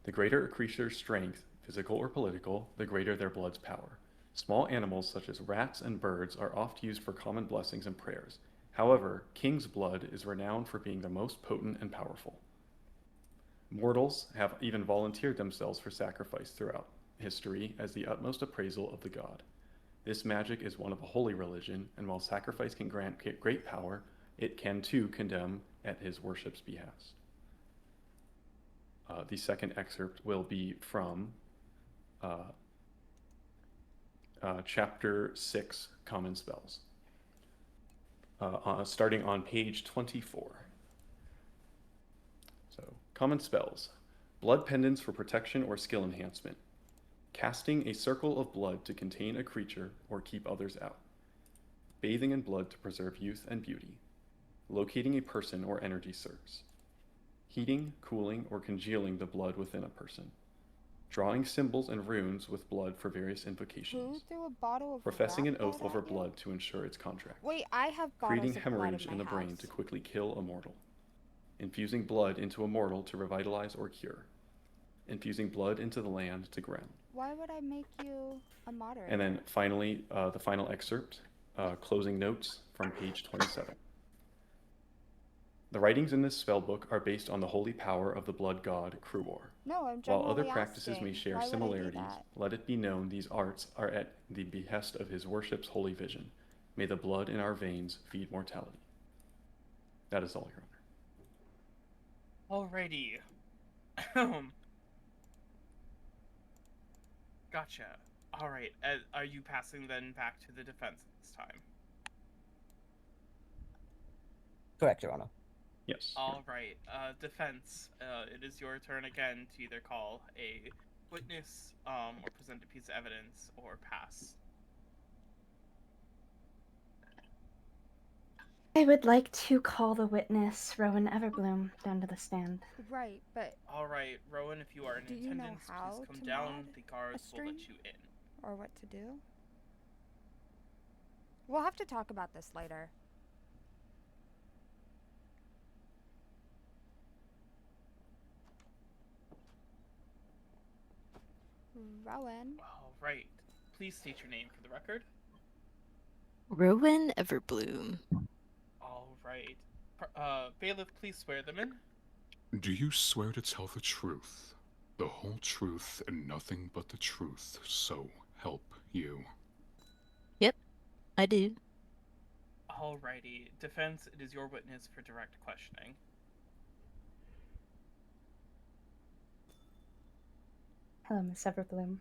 The greater a creature's strength, physical or political, the greater their blood's power. Small animals such as rats and birds are oft used for common blessings and prayers. However, king's blood is renowned for being the most potent and powerful. Mortals have even volunteered themselves for sacrifice throughout history as the utmost appraisal of the god. This magic is one of a holy religion, and while sacrifice can grant great power, it can too condemn at his worship's behest. The second excerpt will be from Chapter 6, Common Spells, starting on page 24. So, common spells. Blood pendants for protection or skill enhancement. Casting a circle of blood to contain a creature or keep others out. Bathing in blood to preserve youth and beauty. Locating a person or energy source. Heating, cooling, or congealing the blood within a person. Drawing symbols and runes with blood for various Who invocations. threw a bottle of Professing an rat oath blood over at you? blood to ensure its contract. Wait, I have Creating bottles of blood hemorrhage in in my the brain house. to quickly kill a mortal. Infusing blood into a mortal to revitalize or cure. Infusing blood into the land to ground. Why would I make you a moderator? And then finally, the final excerpt, closing notes from page 27. The writings in this spellbook are based on the holy power of the blood god Kruor. No, I'm While other genuinely practices may asking. share Why would I do similarities, that? let it be known these arts are at the behest of his worship's holy vision. May the blood in our veins feed mortality. That is all, Your Honor. Alrighty. Gotcha. Alright, are you passing then back to the defense this time? Correct, Your Honor. Yes. Alright, defense, it is your turn again to either call a witness, or present a piece of evidence, or pass. I would like to call the witness, Rowan Everbloom, down to the stand. Right, but Alright, Rowan, if you are in do you know attendance, how please come to down. mod The guards a will let stream? you in. Or what to do? We'll have to talk about this later. Rowan. Alright, please state your name for the record. Rowan Everbloom. Alright. Bailiff, please swear them in. Do you swear to tell the truth, the whole truth, and nothing but the truth, so help you? Yep, I do. Alrighty. Defense, it is your witness for direct questioning. Hello, Miss Everbloom.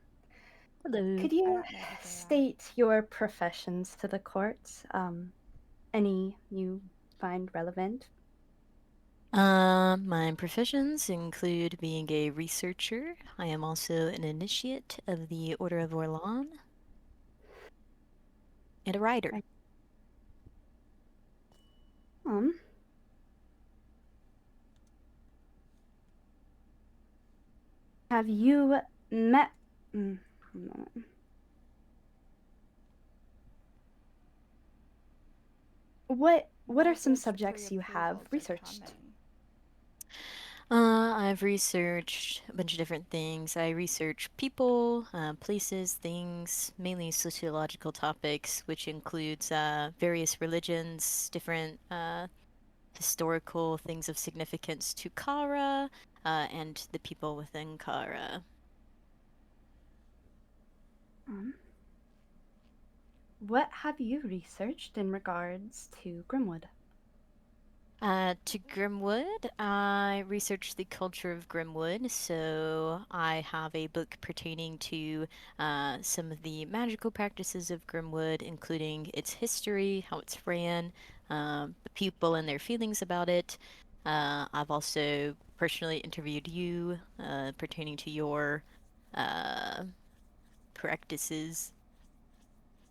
Hello. Could you state your professions to the court? Any you find relevant? My professions include being a researcher. I am also an initiate of the Order of Orlan. And a writer. Have you met... What are some subjects you have researched? I've researched a bunch of different things. I research people, places, things, mainly sociological topics, which includes various religions, different historical things of significance to Kara, and the people within Kara. What have you researched in regards to Grimwood? To Grimwood, I researched the culture of Grimwood, so I have a book pertaining to some of the magical practices of Grimwood, including its history, how it's ran, the people and their feelings about it. I've also personally interviewed you pertaining to your practices.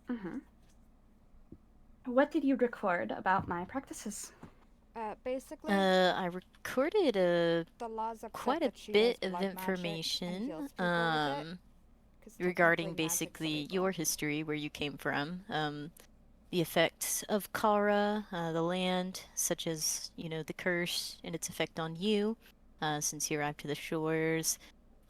Mm-hmm. What did you record about my practices? Basically, I recorded the law's upset quite a that she bit does of blood magic and information heals people with it. 'Cause regarding technically magic's basically illegal. your history, where you came from, the effects of Kara, the land, such as, the curse and its effect on you, since you arrived to the shores.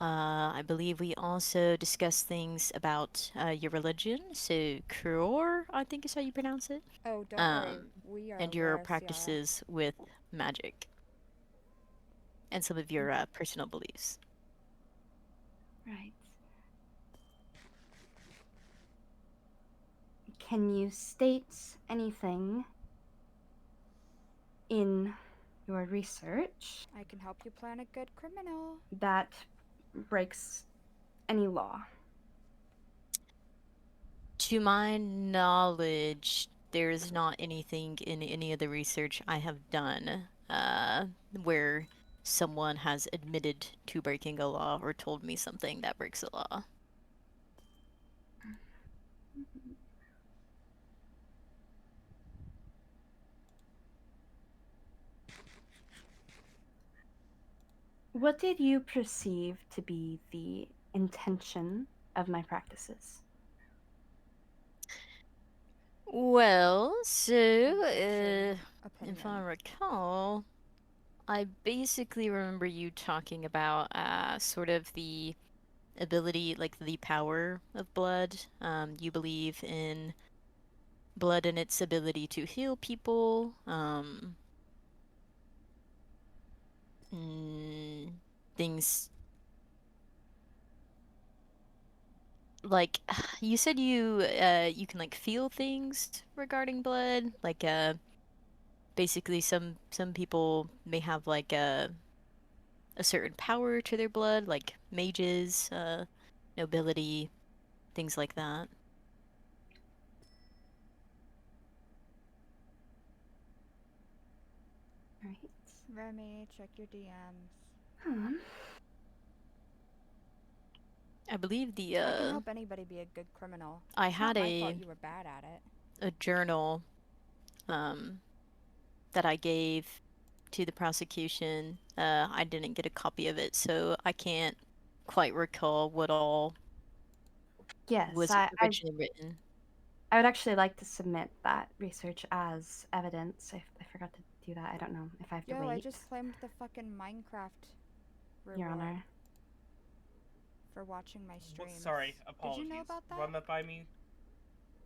I believe we also discussed things about your religion, so Kuror, I think is how you pronounce it. Oh, don't worry, we are And aware, your Ciara. practices with magic. And some of your personal beliefs. Right. Can you state anything in your research I can help you plan a good criminal. that breaks any law? To my knowledge, there is not anything in any of the research I have done where someone has admitted to breaking a law or told me something that breaks a law. What did you perceive to be the intention of my practices? Well, so, Opinion. if I recall, I basically remember you talking about sort of the ability, like the power of blood. You believe in blood and its ability to heal people. Things like you said you can like feel things regarding blood, like basically some people may have like a certain power to their blood, like mages, nobility, things like that. Right. Remy, check your DMs. I believe the I can help anybody be a good criminal. I It's had not my fault you were bad at it. a journal that I gave to the prosecution. I didn't get a copy of it, so I can't quite recall what all Yes, was originally written. I would actually like to submit that research as evidence. I forgot to do that. I don't know if I have to Yo, wait. I just claimed the fucking Minecraft reward. Your Honor. For watching my streams. Sorry, apologies. Did you know about that? Run that by me.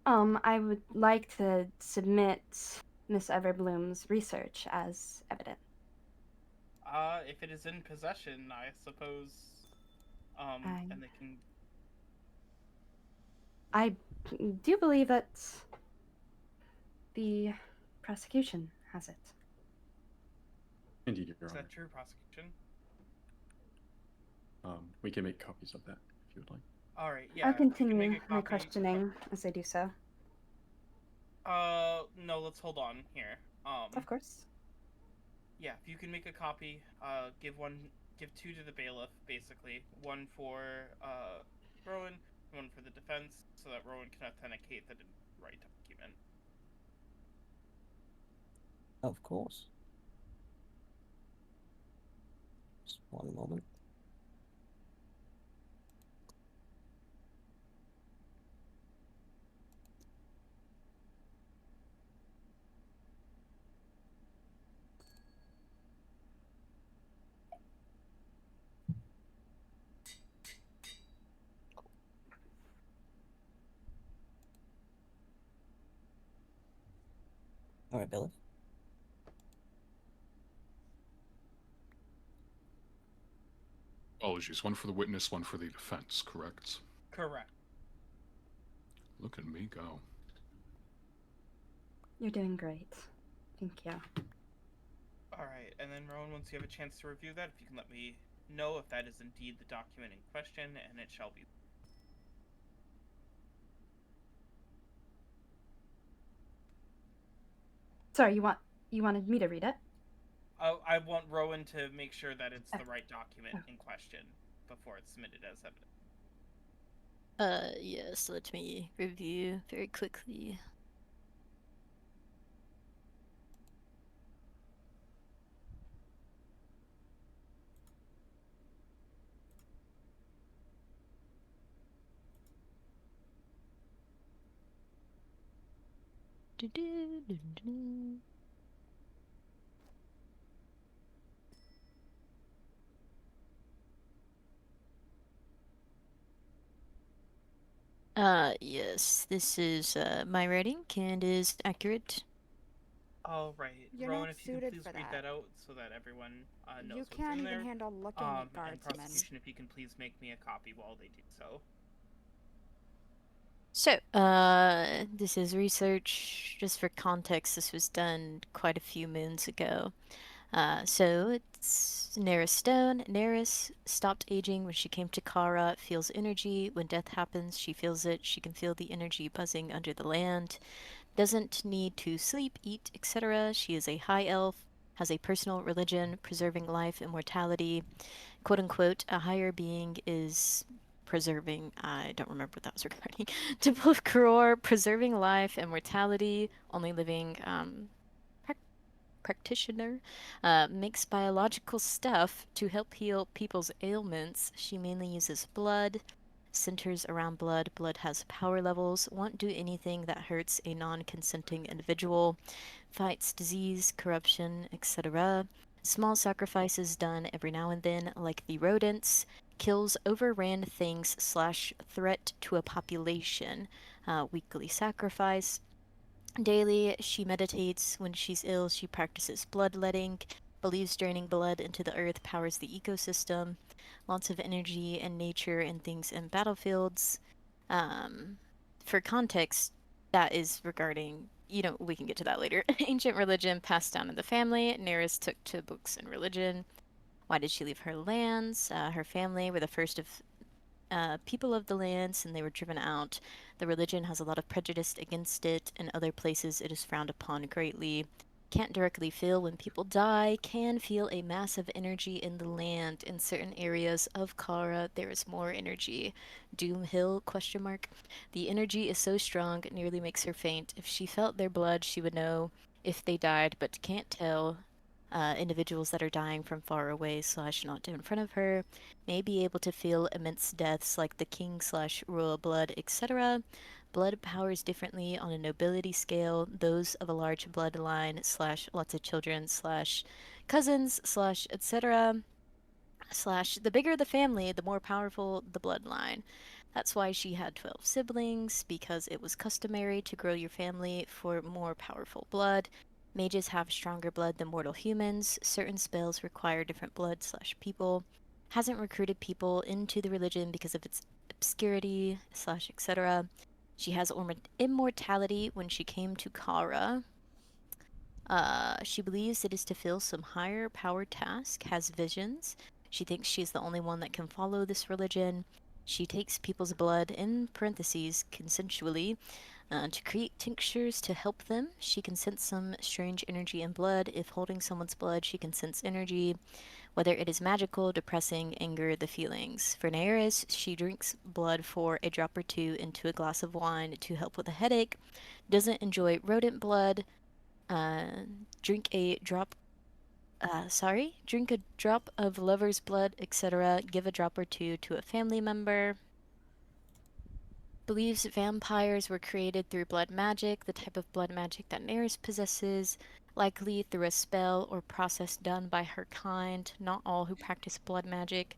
I would like to submit Miss Everbloom's research as evidence. If it is in possession, I suppose, and they can... I do believe that the prosecution has it. Indeed, Your Is Honor. that true, prosecution? We can make copies of that if you would like. All right, yeah. I'll continue make a my copy. questioning as I do so. No, let's hold on here. Of course. Yeah, if you can make a copy, give two to the bailiff, basically. One for, Rowan, one for the defense, so that Rowan can authenticate the right document. Of course. Just one moment. All right, Billy. Apologies. One for the witness, one for the defense, correct? Correct. Look at me go. You're doing great. Thank you. Alright, and then Rowan, once you have a chance to review that, if you can let me know if that is indeed the document in question, and it shall be. Sorry, you wanted me to read it? I want Rowan to make sure that it's the right document in question before it's submitted as evidence. Yes, let me review very quickly. Yes, this is my writing and is accurate. All right, You're Rowan, not if you can suited please for read that. that out so that everyone knows You what's can't in even there. handle looking at And guardsmen. prosecution, if you can please make me a copy while they do so. So, this is research. Just for context, this was done quite a few moons ago. So it's Naerys Stone. Naerys stopped aging when she came to Kara, feels energy. When death happens, she feels it. She can feel the energy buzzing under the land. Doesn't need to sleep, eat, etc. She is a high elf, has a personal religion, preserving life, immortality. Quote unquote, a higher being is preserving, I don't remember what that was regarding. Temple of Kuror, preserving life, immortality, only living practitioner, makes biological stuff to help heal people's ailments. She mainly uses blood, centers around blood. Blood has power levels, won't do anything that hurts a non consenting individual, fights disease, corruption, etc. Small sacrifices done every now and then, like the rodents. Kills overran things / threat to a population. Weekly sacrifice. Daily, she meditates. When she's ill, she practices bloodletting, believes draining blood into the earth powers the ecosystem. Lots of energy and nature and things in battlefields. For context, that is regarding, we can get to that later. Ancient religion passed down in the family. Naerys took to books and religion. Why did she leave her lands? Her family were the first of people of the lands, and they were driven out. The religion has a lot of prejudice against it. In other places, it is frowned upon greatly. Can't directly feel when people die, can feel a massive energy in the land. In certain areas of Kara, there is more energy. Doom Hill, question mark. The energy is so strong, it nearly makes her faint. If she felt their blood, she would know if they died, but can't tell. Individuals that are dying from far away / not in front of her may be able to feel immense deaths like the king / royal blood, etc. Blood powers differently on a nobility scale. Those of a large bloodline / lots of children / cousins / etc. / the bigger the family, the more powerful the bloodline. That's why she had 12 siblings, because it was customary to grow your family for more powerful blood. Mages have stronger blood than mortal humans. Certain spells require different blood / people. Hasn't recruited people into the religion because of its obscurity / etc. She has immortality when she came to Kara. She believes it is to fill some higher power task, has visions. She thinks she's the only one that can follow this religion. She takes people's blood, in parentheses, consensually, to create tinctures to help them. She can sense some strange energy in blood. If holding someone's blood, she can sense energy, whether it is magical, depressing, anger, the feelings. For Naerys, she drinks blood for a drop or two into a glass of wine to help with a headache. Doesn't enjoy rodent blood. Drink a drop drink a drop of lover's blood, etc. Give a drop or two to a family member. Believes vampires were created through blood magic, the type of blood magic that Naerys possesses, likely through a spell or process done by her kind. Not all who practice blood magic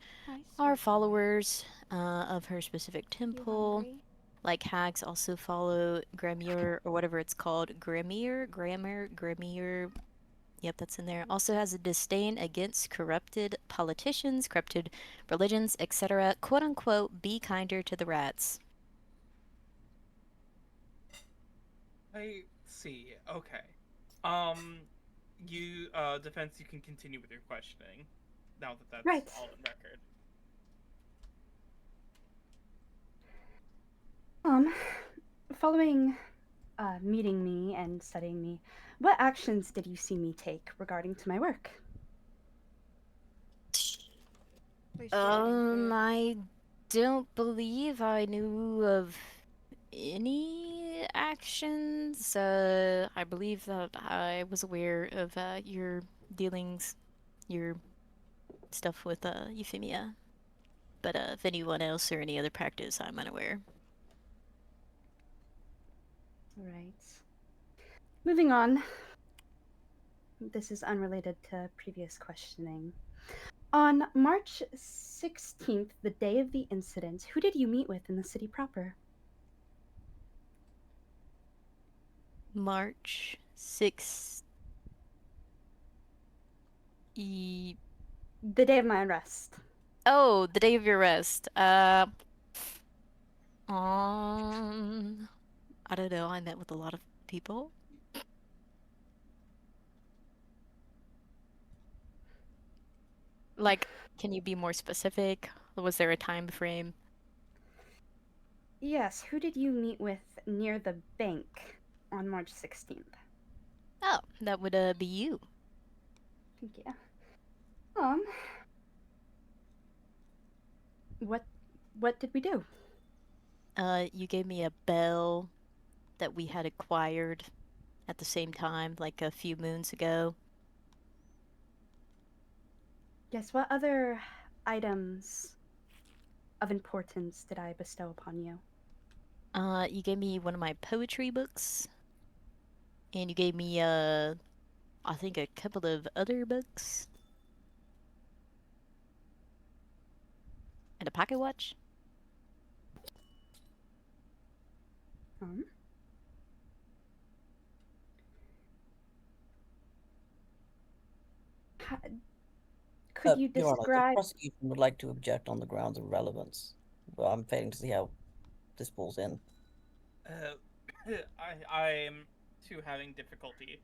are followers of her specific temple. Like hags also follow Gramure, or whatever it's called. Gramure. Yep, that's in there. Also has a disdain against corrupted politicians, corrupted religions, etc. Quote unquote, be kinder to the rats. I see. Okay. Um, you, defense, you can continue with your questioning now that that's Right. all in record. Following meeting me and studying me, what actions did you see me take regarding to my work? I don't believe I knew of any actions. I believe that I was aware of your dealings, your stuff with Euphemia. But if anyone else or any other practice, I'm unaware. Right. Moving on. This is unrelated to previous questioning. On March 16th, the day of the incident, who did you meet with in the city proper? March 6th. The day of my arrest. Oh, the day of your arrest. I don't know. I met with a lot of people. Like, can you be more specific? Was there a time frame? Yes, who did you meet with near the bank on March 16th? Oh, that would be you. Thank you. What did we do? You gave me a bell that we had acquired at the same time, like a few moons ago. Yes, what other items of importance did I bestow upon you? You gave me one of my poetry books, and you gave me I think a couple of other books, and a pocket watch. Could you Your Honor, the describe... prosecution would like to object on the grounds of relevance. Well, I'm failing to see how this falls in. I'm too having difficulty.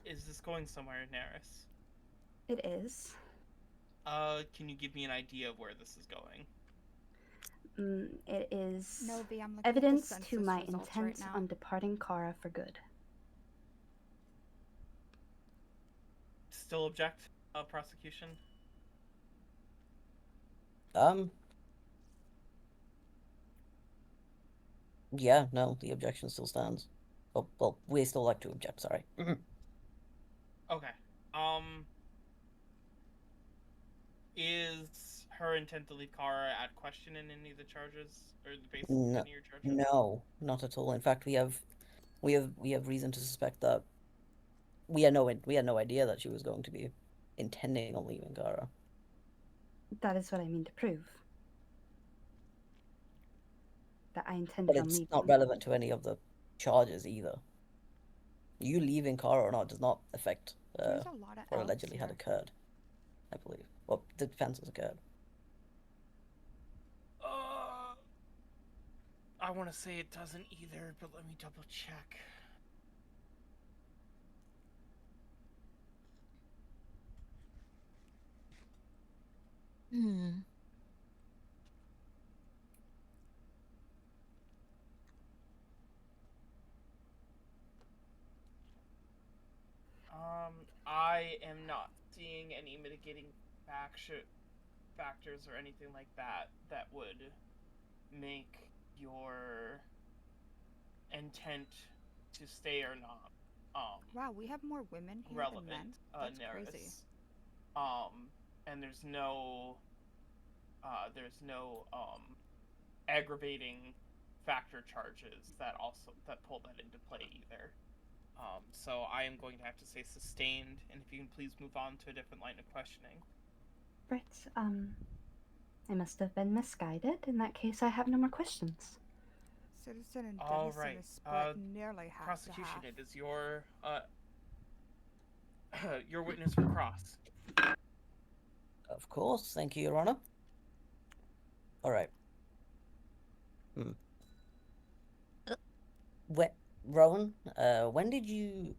Is this going somewhere, Naerys? It is. Can you give me an idea of where this is going? It is Novi, I'm looking at the evidence to census my results intent right now. on departing Kara for good. Still object, prosecution? Yeah, no, the objection still stands. Oh, well, we still like to object, sorry. Okay. Is her intent to leave Kara at question in any of the charges, or the basis of any of your charges? No, not at all. In fact, we have reason to suspect that we had no idea that she was going to be intending on leaving Kara. That is what I mean to prove. That I intended But on it's leaving. not relevant to any of the charges either. You leaving Kara or not does not affect There's a lot of what L's allegedly had here. occurred, I believe. Well, the defense has occurred. I want to say it doesn't either, but let me double check. I am not seeing any mitigating factors or anything like that that would make your intent to stay or not wow, we have more women here relevant, than men. That's Naerys. crazy. And there's no aggravating factor charges that pull that into play either. So I am going to have to say sustained, and if you can please move on to a different line of questioning. Right, I must have been misguided. In that case, I have no more questions. Citizen and All Denizen right. is split nearly half Prosecution, to half. it is your your witness for cross. Of course, thank you, Your Honor. All right. Rowan, when did you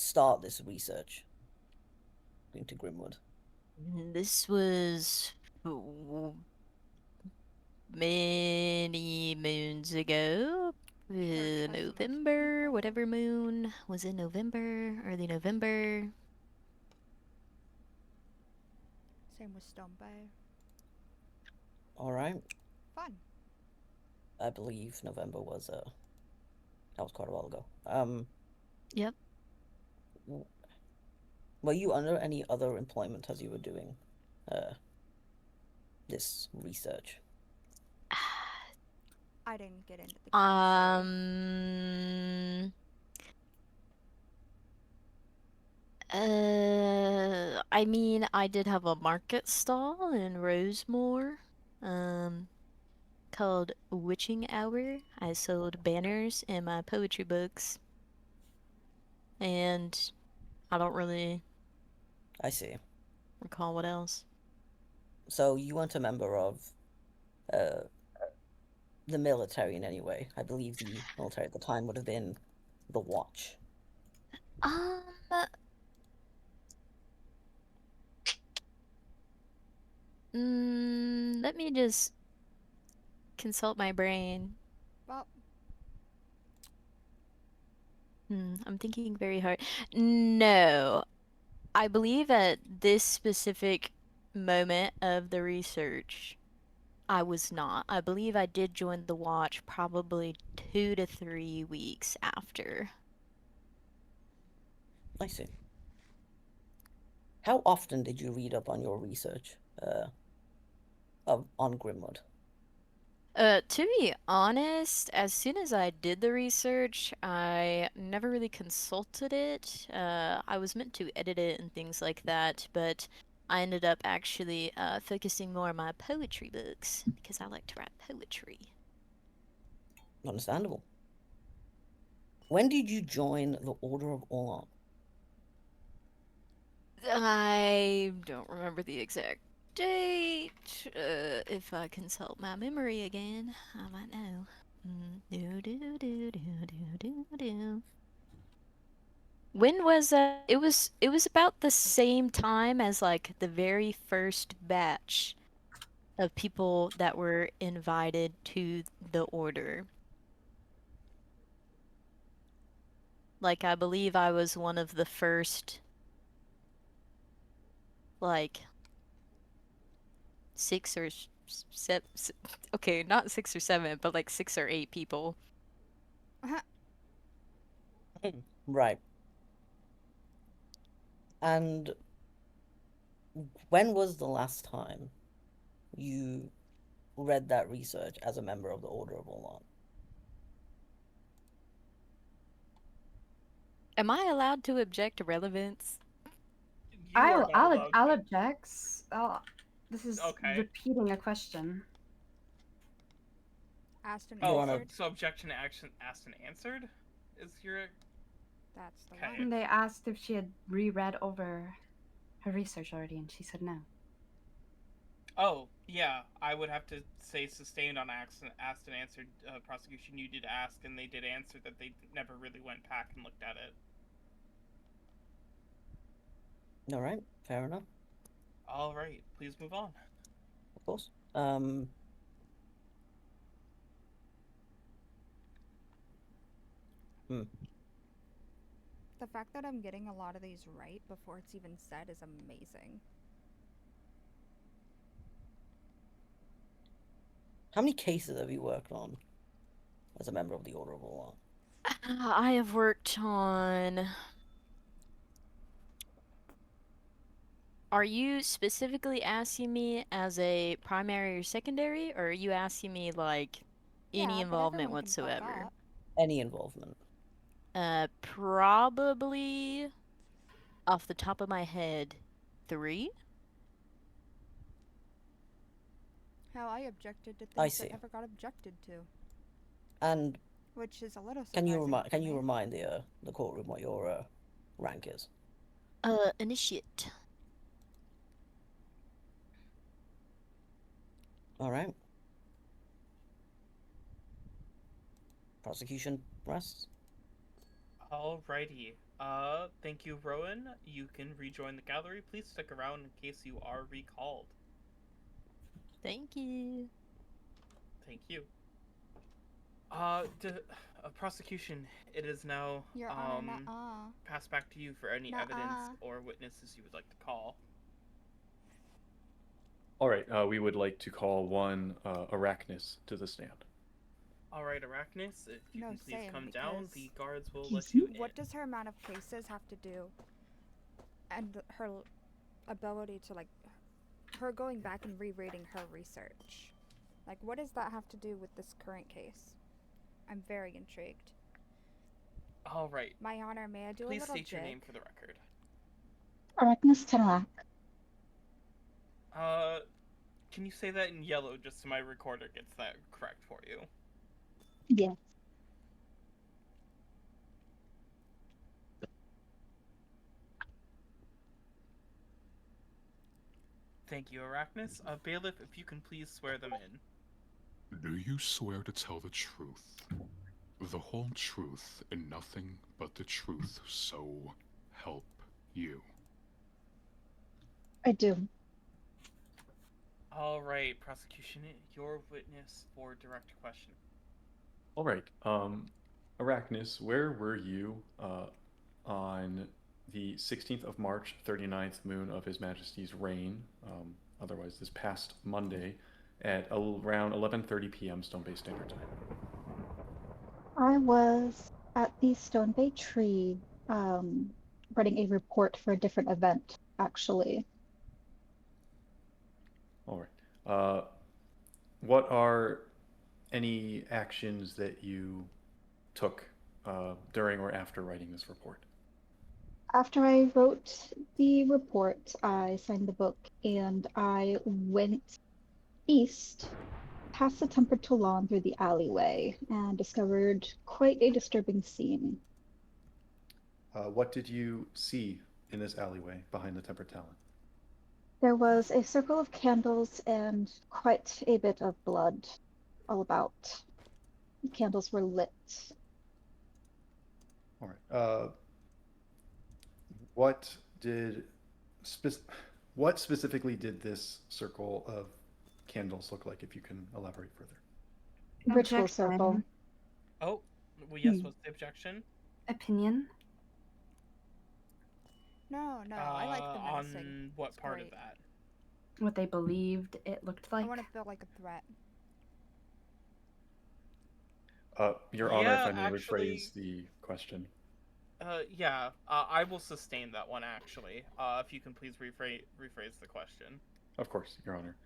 start this research into Grimwood? This was many moons ago. November, whatever moon was in November, early November. Same with Stone Bay. All right. Fun. I believe November was that was quite a while ago. Yep. Were you under any other employment as you were doing this research? I didn't get into the details, I mean, I did have a market stall in Rosemore, called Witching Hour. I sold banners and my poetry books. And I don't really I see. recall what else. So you weren't a member of the military in any way. I believe the military at the time would have been the Watch. Let me just consult my brain. Well, I'm thinking very hard. No, I believe at this specific moment of the research, I was not. I believe I did join the watch probably 2 to 3 weeks after. I see. How often did you read up on your research on Grimwood? To be honest, as soon as I did the research, I never really consulted it. I was meant to edit it and things like that, but I ended up actually focusing more on my poetry books because I like to write poetry. Understandable. When did you join the Order of Orlan? I don't remember the exact date. If I consult my memory again, I might know. When was it was about the same time as like the very first batch of people that were invited to the order. Like I believe I was one of the first like 6 or 7, okay, not 6 or 7, but like 6 or 8 people. Right. And when was the last time you read that research as a member of the Order of Orlan? Am I allowed to object to relevance? I'll object. This is Okay. repeating a question. Asked and Oh, answered. so objection to action asked and answered is your. That's the Okay. And they asked if she had reread over her research already, and she said no. Oh, yeah, I would have to say sustained on asked and answered prosecution. You did ask, and they did answer that they never really went back and looked at it. All right, fair enough. All right, please move on. Of course. The fact that I'm getting a lot of these right before it's even said is amazing. How many cases have you worked on as a member of the Order of Orlan? I have worked on. Are you specifically asking me as a primary or secondary, or are you asking me like any involvement whatsoever? Any involvement. Probably off the top of my head, 3. How I objected to I things see. that never got objected to. And which is a little can surprising. you remind the courtroom what your rank is? Initiate. All right. Prosecution rests. Alrighty. Thank you, Rowan. You can rejoin the gallery. Please stick around in case you are recalled. Thank you. Thank you. Prosecution, it is now Your Honor, passed back to you for any evidence or witnesses you would like to call. All right, we would like to call one Arachnus to the stand. All right, Arachnus, if you can please come down, the guards will let you in. What does her amount of cases have to do, and her ability to, like, her going back and rereading her research? Like, what does that have to do with this current case? I'm very intrigued. All right. My Honor, may I do please a little state your name for the record. Arachnus Tenlak. Can you say that in yellow just so my recorder gets that correct for you? Yes. Thank you, Arachnus. Bailiff, if you can please swear them in. Do you swear to tell the truth, the whole truth, and nothing but the truth, so help you? I do. All right, prosecution, your witness for direct question. All right, Arachnus, where were you on the 16th of March, 39th moon of His Majesty's reign, otherwise this past Monday, at around 11:30 p.m. Stone Bay Standard Time? I was at the Stone Bay Tree, writing a report for a different event, actually. All right. What are any actions that you took during or after writing this report? After I wrote the report, I signed the book, and I went east past the Temperate Lawn through the alleyway and discovered quite a disturbing scene. What did you see in this alleyway behind the Tempered Talon? There was a circle of candles and quite a bit of blood all about. The candles were lit. All right. What specifically did this circle of candles look like, if you can elaborate further? Ritual circle. Oh, well, yes, what's the objection? Opinion? No, I like the menacing. On what part of that? What they believed it looked like? I want to feel like a threat. Your Honor, if I may rephrase the question. I will sustain that one, actually. If you can please rephrase the question. Of course, Your Honor.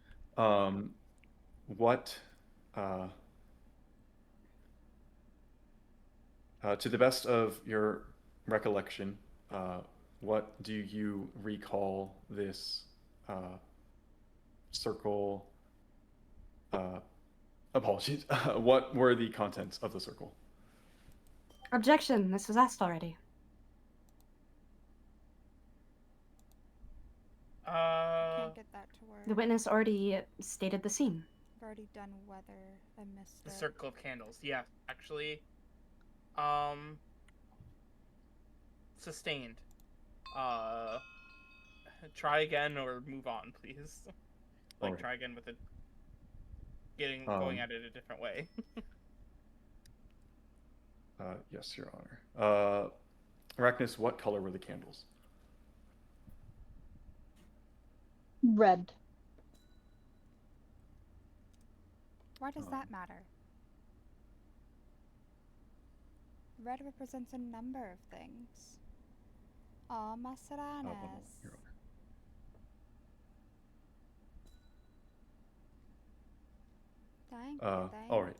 To the best of your recollection, what do you recall this circle? Apologies. What were the contents of the circle? Objection. This was asked already. Can't get that to work. The witness already stated the scene. I've already done weather. I missed it. The circle of candles. Yeah, actually. Sustained. Try again or move on, please. Like, try again with it. Going at it a different way. Yes, Your Honor. Arachnus, what color were the candles? Red. Why does that matter? Red represents a number of things. Oh, my Serranas. Your Honor. Thank you. All right.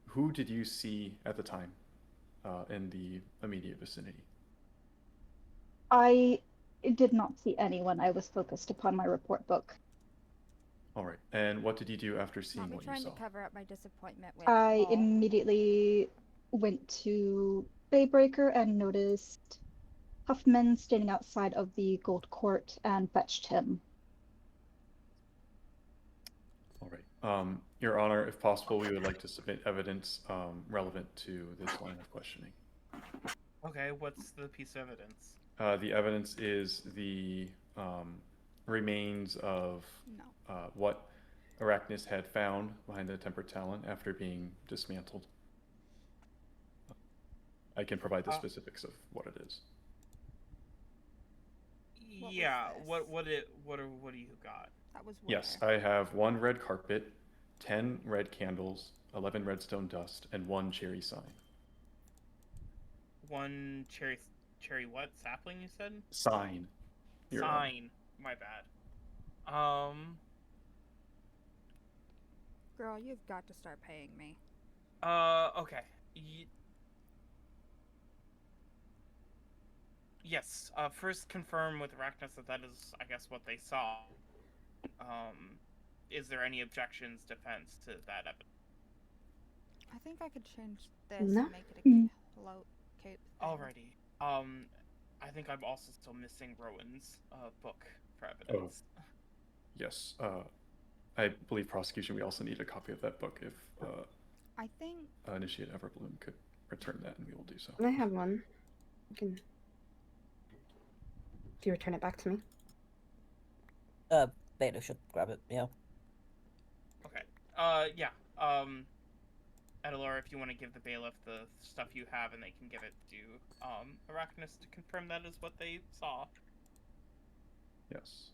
Who did you see at the time in the immediate vicinity? I did not see anyone. I was focused upon my report book. All right. And what did you do after seeing what you saw? I'm trying to cover up my disappointment with I immediately went to Baybreaker and noticed Huffman standing outside of the Gold Court and fetched him. All right. Your Honor, if possible, we would like to submit evidence relevant to this line of questioning. Okay, what's the piece of evidence? The evidence is the remains of what Arachnus had found behind the tempered talon after being dismantled. I can provide the specifics of what it is. Yeah, what do you got? That was Yes, I have 1 red carpet, 10 red candles, 11 redstone dust, and 1 cherry sign. 1 cherry what? Sapling, you said? Sign. Sign. My bad. Girl, you've got to start paying me. Okay. Yes. First confirm with Arachnus that is, I guess, what they saw. Is there any objections, defense to that evidence? I think I could change this No. and make it a float cape thing. Alrighty. I think I'm also still missing Rowan's book for evidence. Oh. Yes. I believe prosecution, we also need a copy of that book if I think Initiate Everbloom could return that, and we will do so. I have one. You can. Do you return it back to me? Beta should grab it, yeah. Okay. Yeah. Adelor, if you want to give the bailiff the stuff you have, and they can give it to Arachnus to confirm that is what they saw. Yes.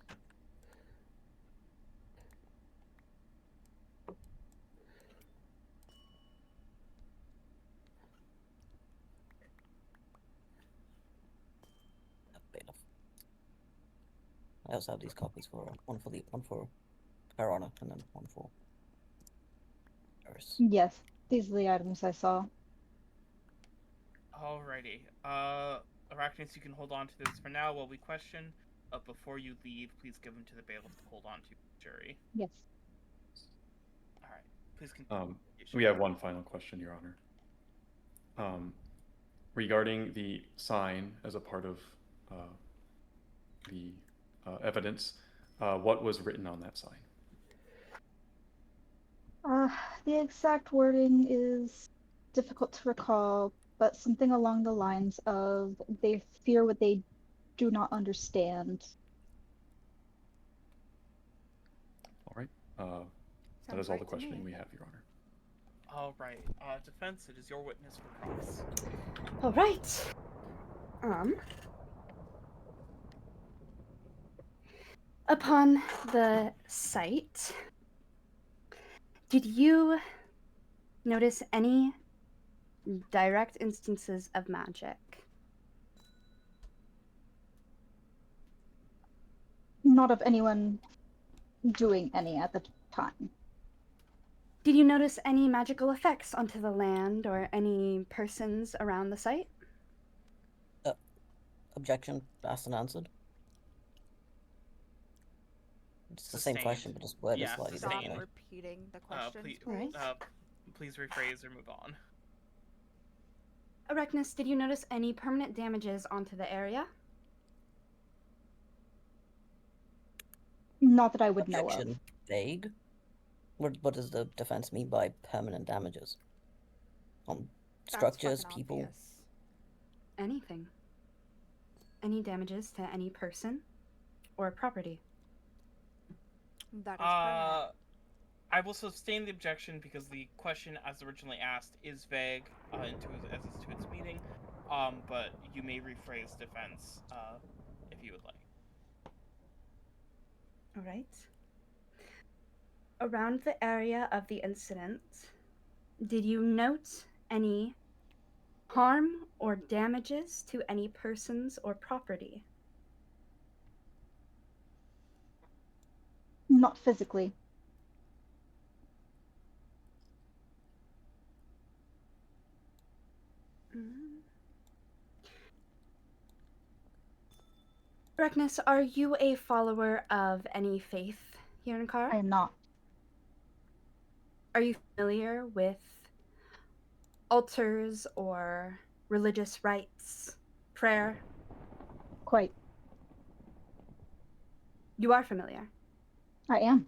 Bailiff. I also have these copies for one for Her Honor, and then one for Naerys. Yes, these are the items I saw. Alrighty. Arachnus, you can hold on to this for now while we question. Before you leave, please give them to the bailiff to hold on to, jury. Yes. Alright. Please continue. We have one final question, Your Honor. Regarding the sign as a part of the evidence, what was written on that sign? The exact wording is difficult to recall, but something along the lines of they fear what they do not understand. All right. That is all the questioning we have, Your Honor. All right. Defense, it is your witness for cross. All right. Upon the site, did you notice any direct instances of magic? Not of anyone doing any at the time. Did you notice any magical effects onto the land or any persons around the site? Objection, asked and answered. It's the same question, but just worded slightly Stop differently. repeating the questions, Please, please rephrase or move on. Arachnus, did you notice any permanent damages onto the area? Not that I would know of. Objection, vague. What does the defense mean by permanent damages? On structures, people? Obvious. Anything. Any damages to any person or property? That is permanent. I will sustain the objection because the question, as originally asked, is vague as is to its meaning. But you may rephrase defense if you would like. All right. Around the area of the incident, did you note any harm or damages to any persons or property? Not physically. Arachnus, are you a follower of any faith here in Kara? I am not. Are you familiar with altars or religious rites, prayer? Quite. You are familiar? I am.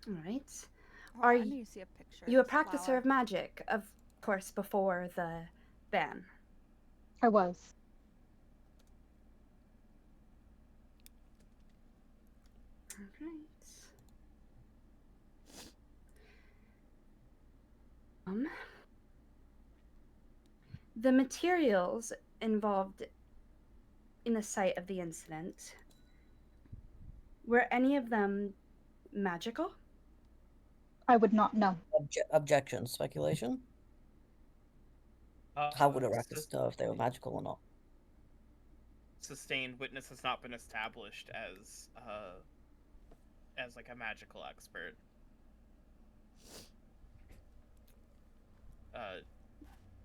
All right. Are I need to see a picture. you a This practicer flower. of magic? Of course, before the ban. I was. Alright. The materials involved in the site of the incident, were any of them magical? I would not know. Objection. Speculation? How would Arrakis know if they were magical or not? Sustained witness has not been established as like a magical expert.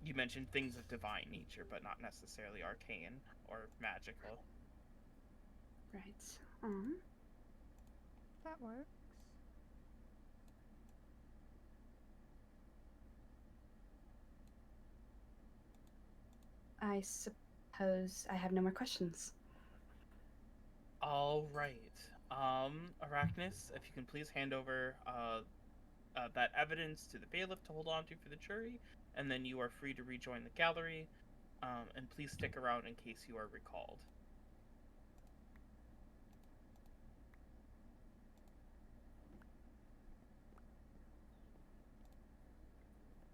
You mentioned things of divine nature, but not necessarily arcane or magical. Right. That works. I suppose I have no more questions. All right. Arachnus, if you can please hand over that evidence to the bailiff to hold on to for the jury, and then you are free to rejoin the gallery. And please stick around in case you are recalled.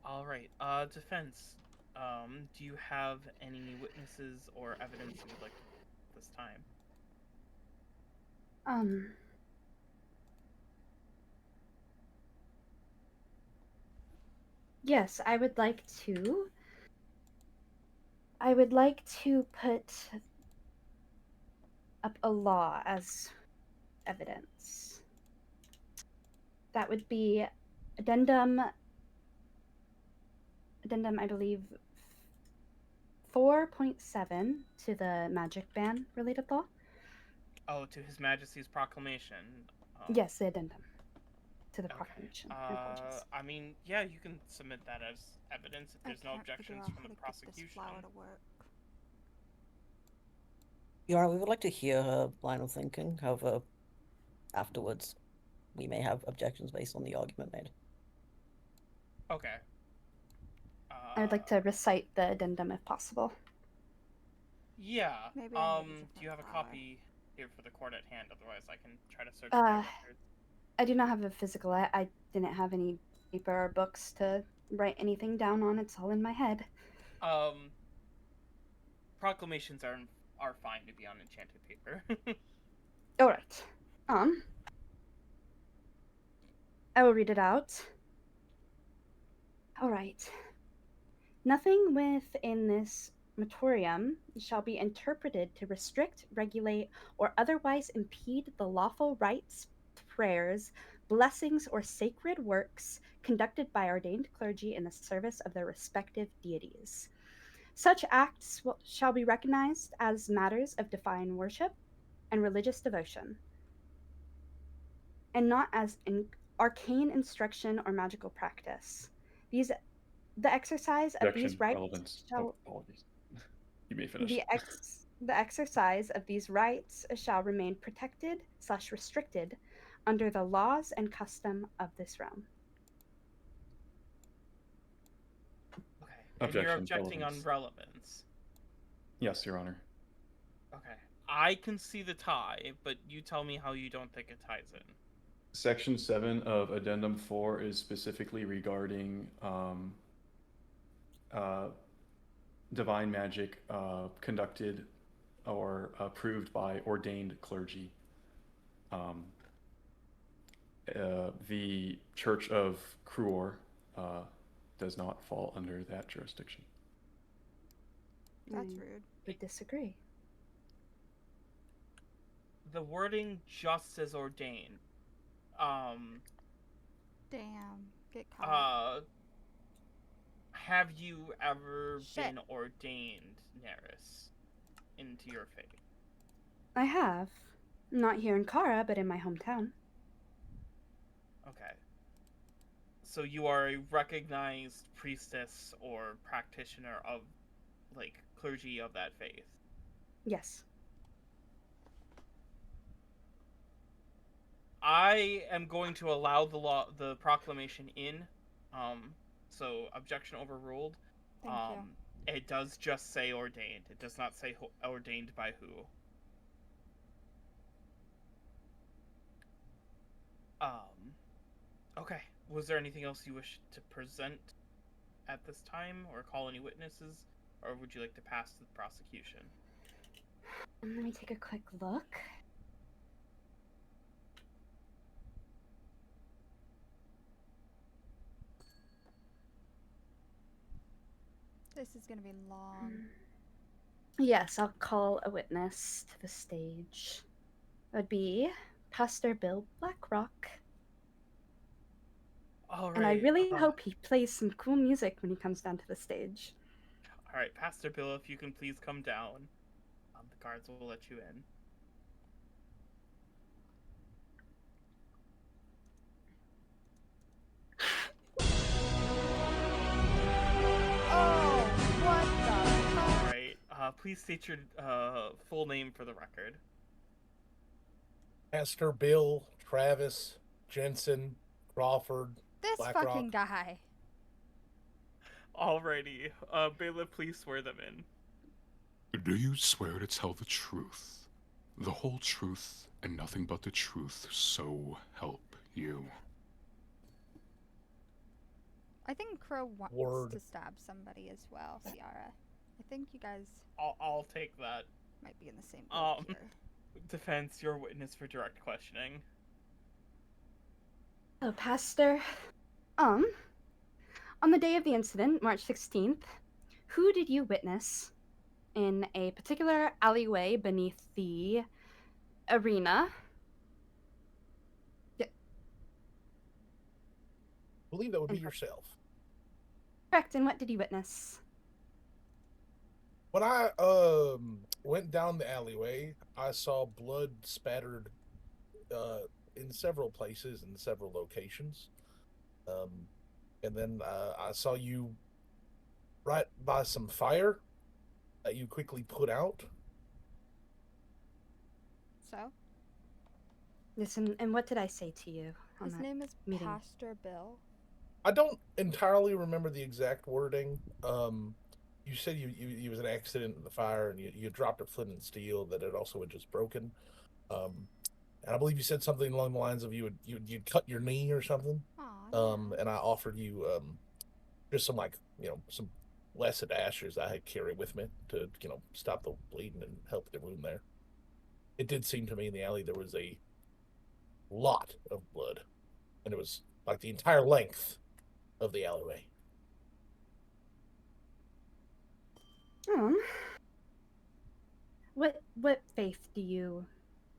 All right. Defense. Do you have any witnesses or evidence you would like to this time? Yes, I would like to put up a law as evidence. That would be addendum, I believe, 4.7 to the magic ban related law. Oh, to His Majesty's proclamation. Yes, the addendum to the proclamation. I mean, yeah, you can submit that as evidence if there's no objections from the prosecution. Your Honor, we would like to hear her line of thinking. However, afterwards, we may have objections based on the argument made. Okay. I would like to recite the addendum if possible. Yeah. Maybe do you have a copy here for the court at hand? Otherwise, I can try to search my records. I do not have a physical. I didn't have any paper or books to write anything down on. It's all in my head. Proclamations are fine to be on enchanted paper. All right. I will read it out. All right. Nothing within this moratorium shall be interpreted to restrict, regulate, or otherwise impede the lawful rites, prayers, blessings, or sacred works conducted by ordained clergy in the service of their respective deities. Such acts shall be recognized as matters of divine worship and religious devotion, and not as arcane instruction or magical practice. The exercise of these rites relevance. shall Apologies. You may finish. the exercise of these rights shall remain protected/restricted under the laws and custom of this realm. Okay. And you're objecting relevance. on relevance. Yes, Your Honor. Okay. I can see the tie, but you tell me how you don't think it ties in. Section 7 of Addendum 4 is specifically regarding divine magic conducted or approved by ordained clergy. The Church of Cruor does not fall under that jurisdiction. That's rude. I disagree. The wording "just as ordained." Damn. Get caught. Have you ever been ordained, Naerys, into your faith? I have. Not here in Kara, but in my hometown. Okay. So you are a recognized priestess or practitioner of, like, clergy of that faith? Yes. I am going to allow the proclamation in. So objection overruled. Thank you. It does just say ordained. It does not say ordained by who. Okay. Was there anything else you wish to present at this time, or call any witnesses, or would you like to pass to the prosecution? Let me take a quick look. This is gonna be long. Yes, I'll call a witness to the stage. It would be Pastor Bill Blackrock. All right. And I really hope he plays some cool music when he comes down to the stage. All right, Pastor Bill, if you can please come down. The guards will let you in. Oh, what the fuck? All right. Please state your full name for the record. Pastor Bill, Travis, Jensen, Crawford, This Blackrock. fucking guy. Alrighty. Bailiff, please swear them in. Do you swear to tell the truth, the whole truth, and nothing but the truth, so help you? I think Crow wants to stab somebody as well, Ciara. I think you guys I'll take that. might be in the same boat here. Defense, your witness for direct questioning. Oh, Pastor. On the day of the incident, March 16th, who did you witness in a particular alleyway beneath the arena? I believe that would be yourself. Correct, and what did you witness? When I went down the alleyway, I saw blood spattered in several places in several locations. And then I saw you right by some fire that you quickly put out. So? Listen, and what did I say to you on His that name is meeting? Pastor Bill. I don't entirely remember the exact wording. You said you was an accident in the fire, and you dropped a flint and steel that it also had just broken. And I believe you said something along the lines of you'd cut your knee or something. And I offered you just some some blessed ashes I had carried with me to stop the bleeding and help the wound there. It did seem to me in the alley there was a lot of blood, and it was like the entire length of the alleyway. What faith do you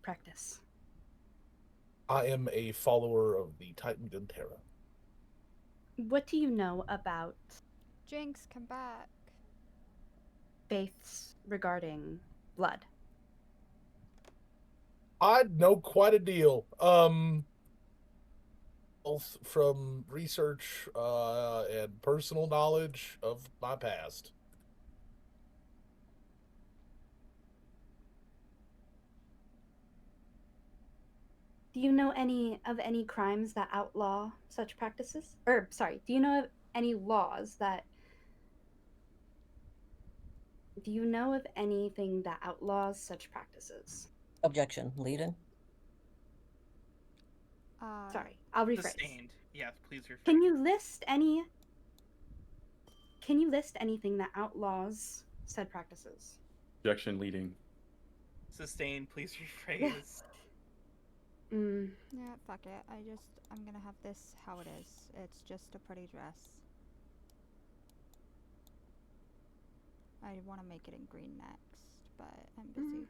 practice? I am a follower of the Titan Gunterra. What do you know about Jinx, come back. faiths regarding blood? I know quite a deal. Both from research and personal knowledge of my past. Do you know any crimes that outlaw such practices? Or, sorry, do you know of any laws that... Do you know of anything that outlaws such practices? Objection. Lead-in. Sorry, I'll rephrase. Sustained. Yes, please rephrase. Can you list anything that outlaws said practices? Objection leading. Sustained, please rephrase. Yeah, fuck it. I'm gonna have this how it is. It's just a pretty dress. I want to make it in green next, but I'm busy.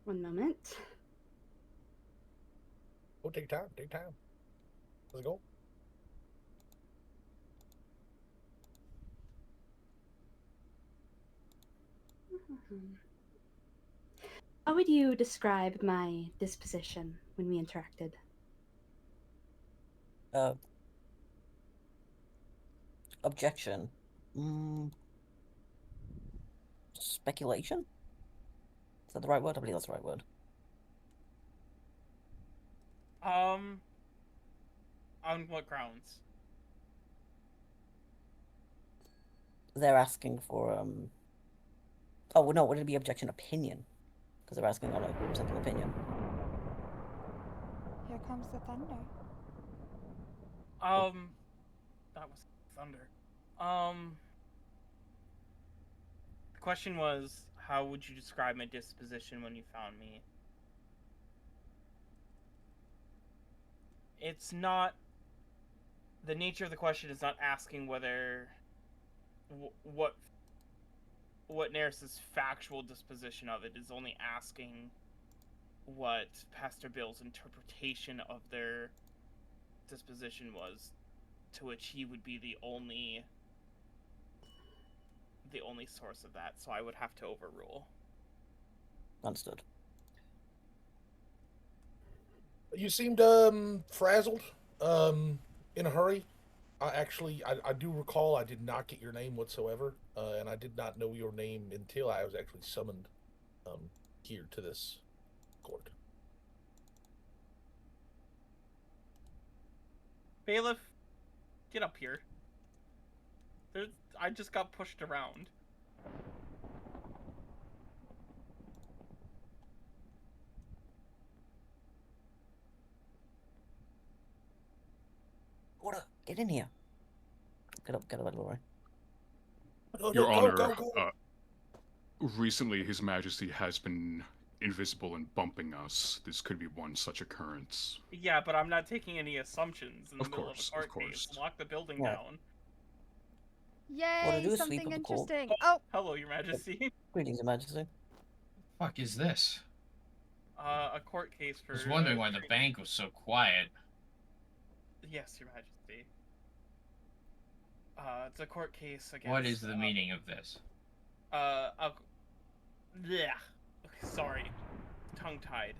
One moment. Oh, take time. Take time. Let's go. How would you describe my disposition when we interacted? Objection. speculation? Is that the right word? I believe that's the right word. On what grounds? They're asking for Oh well, no, would it be objection opinion? Because they're asking on a simple opinion. Here comes the thunder. That was thunder. The question was, how would you describe my disposition when you found me? It's not. The nature of the question is not asking whether what Naerys' factual disposition of it is, only asking what Pastor Bill's interpretation of their disposition was, to which he would be the only source of that, so I would have to overrule. Understood. You seemed frazzled, in a hurry. I do recall I did not get your name whatsoever, and I did not know your name until I was actually summoned here to this court. Bailiff, get up here. I just got pushed around. Order, get in here. Get up, Lori. Your Honor, recently His Majesty has been invisible and bumping us. This could be one such occurrence. Yeah, but I'm not taking any assumptions in the middle of a court case. Lock the building down. Yay, do a something sweep of the court. interesting. Oh! Hello, Your Majesty. Greetings, Your Majesty. Fuck is this? A court case for... I was wondering why the bank was so quiet. Yes, Your Majesty. It's a court case against... What is the meaning of this? Yeah. Okay, sorry. Tongue-tied.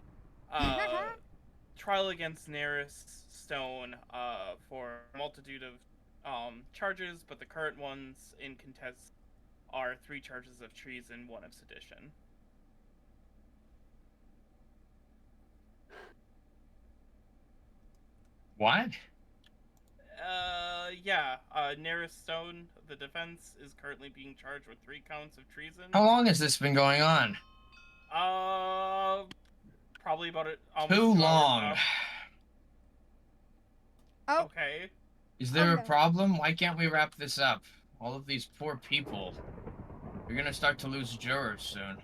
Trial against Naerys Stone, for a multitude of, charges, but the current ones in contest are 3 charges of treason, 1 of sedition. What? Yeah. Naerys Stone, the defense, is currently being charged with 3 counts of treason. How long has this been going on? Probably about Too long. Oh. Okay. Is there a problem? Why can't we wrap this up? All of these poor people. You're gonna start to lose jurors soon.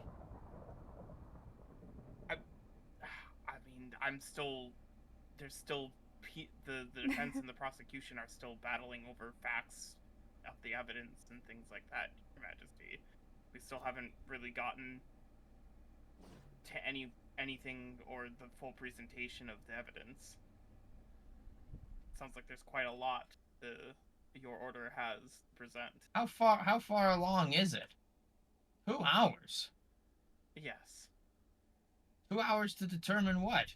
I mean, there's still the defense and the prosecution are still battling over facts of the evidence and things like that, Your Majesty. We still haven't really gotten to anything or the full presentation of the evidence. Sounds like there's quite a lot your order has to present. How far along is it? 2 hours? Yes. 2 hours to determine what?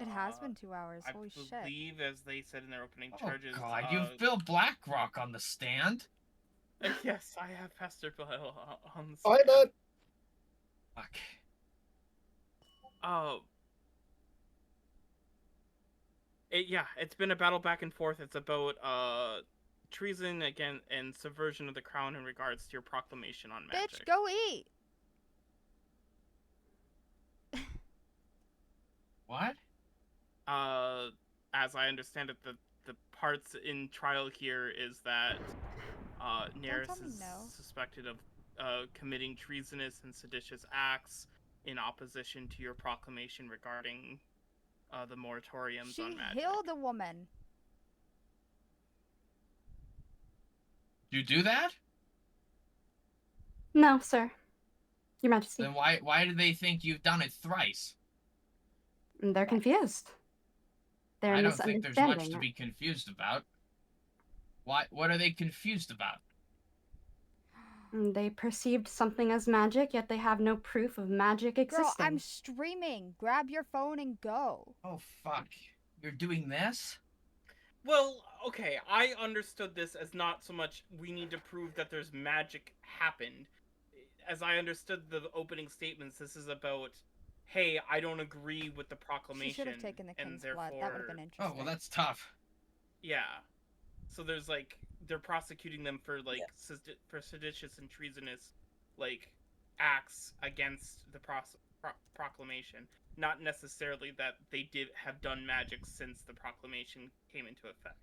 It has been 2 hours. Holy shit. I believe, as they said in their opening charges... Oh god, you've Bill Blackrock on the stand? Yes, I have Pastor Bill on the stand. Hi, bud. Fuck. It's been a battle back and forth. It's about treason again and subversion of the crown in regards to your proclamation on magic. Bitch, go eat. What? As I understand it, the parts in trial here is that Naerys is suspected of committing treasonous and seditious acts in opposition to your proclamation regarding the moratoriums on magic. She healed a woman. You do that? No, sir. Your Majesty. Then why do they think you've done it thrice? They're confused. They're I don't think there's much to misunderstanding be confused about. What are they confused about? They perceived something as magic, yet they have no proof of magic existing. Girl, I'm streaming. Grab your phone and go. Oh, fuck. You're doing this? Well, okay, I understood this as not so much we need to prove that there's magic happened, as I understood the opening statements, this is about, hey, I don't agree with the proclamation. She should have taken the king's blood. That would have been interesting. Oh well, that's tough. Yeah. So there's like they're prosecuting them for like for seditious and treasonous like acts against the proclamation, not necessarily that they did have done magic since the proclamation came into effect.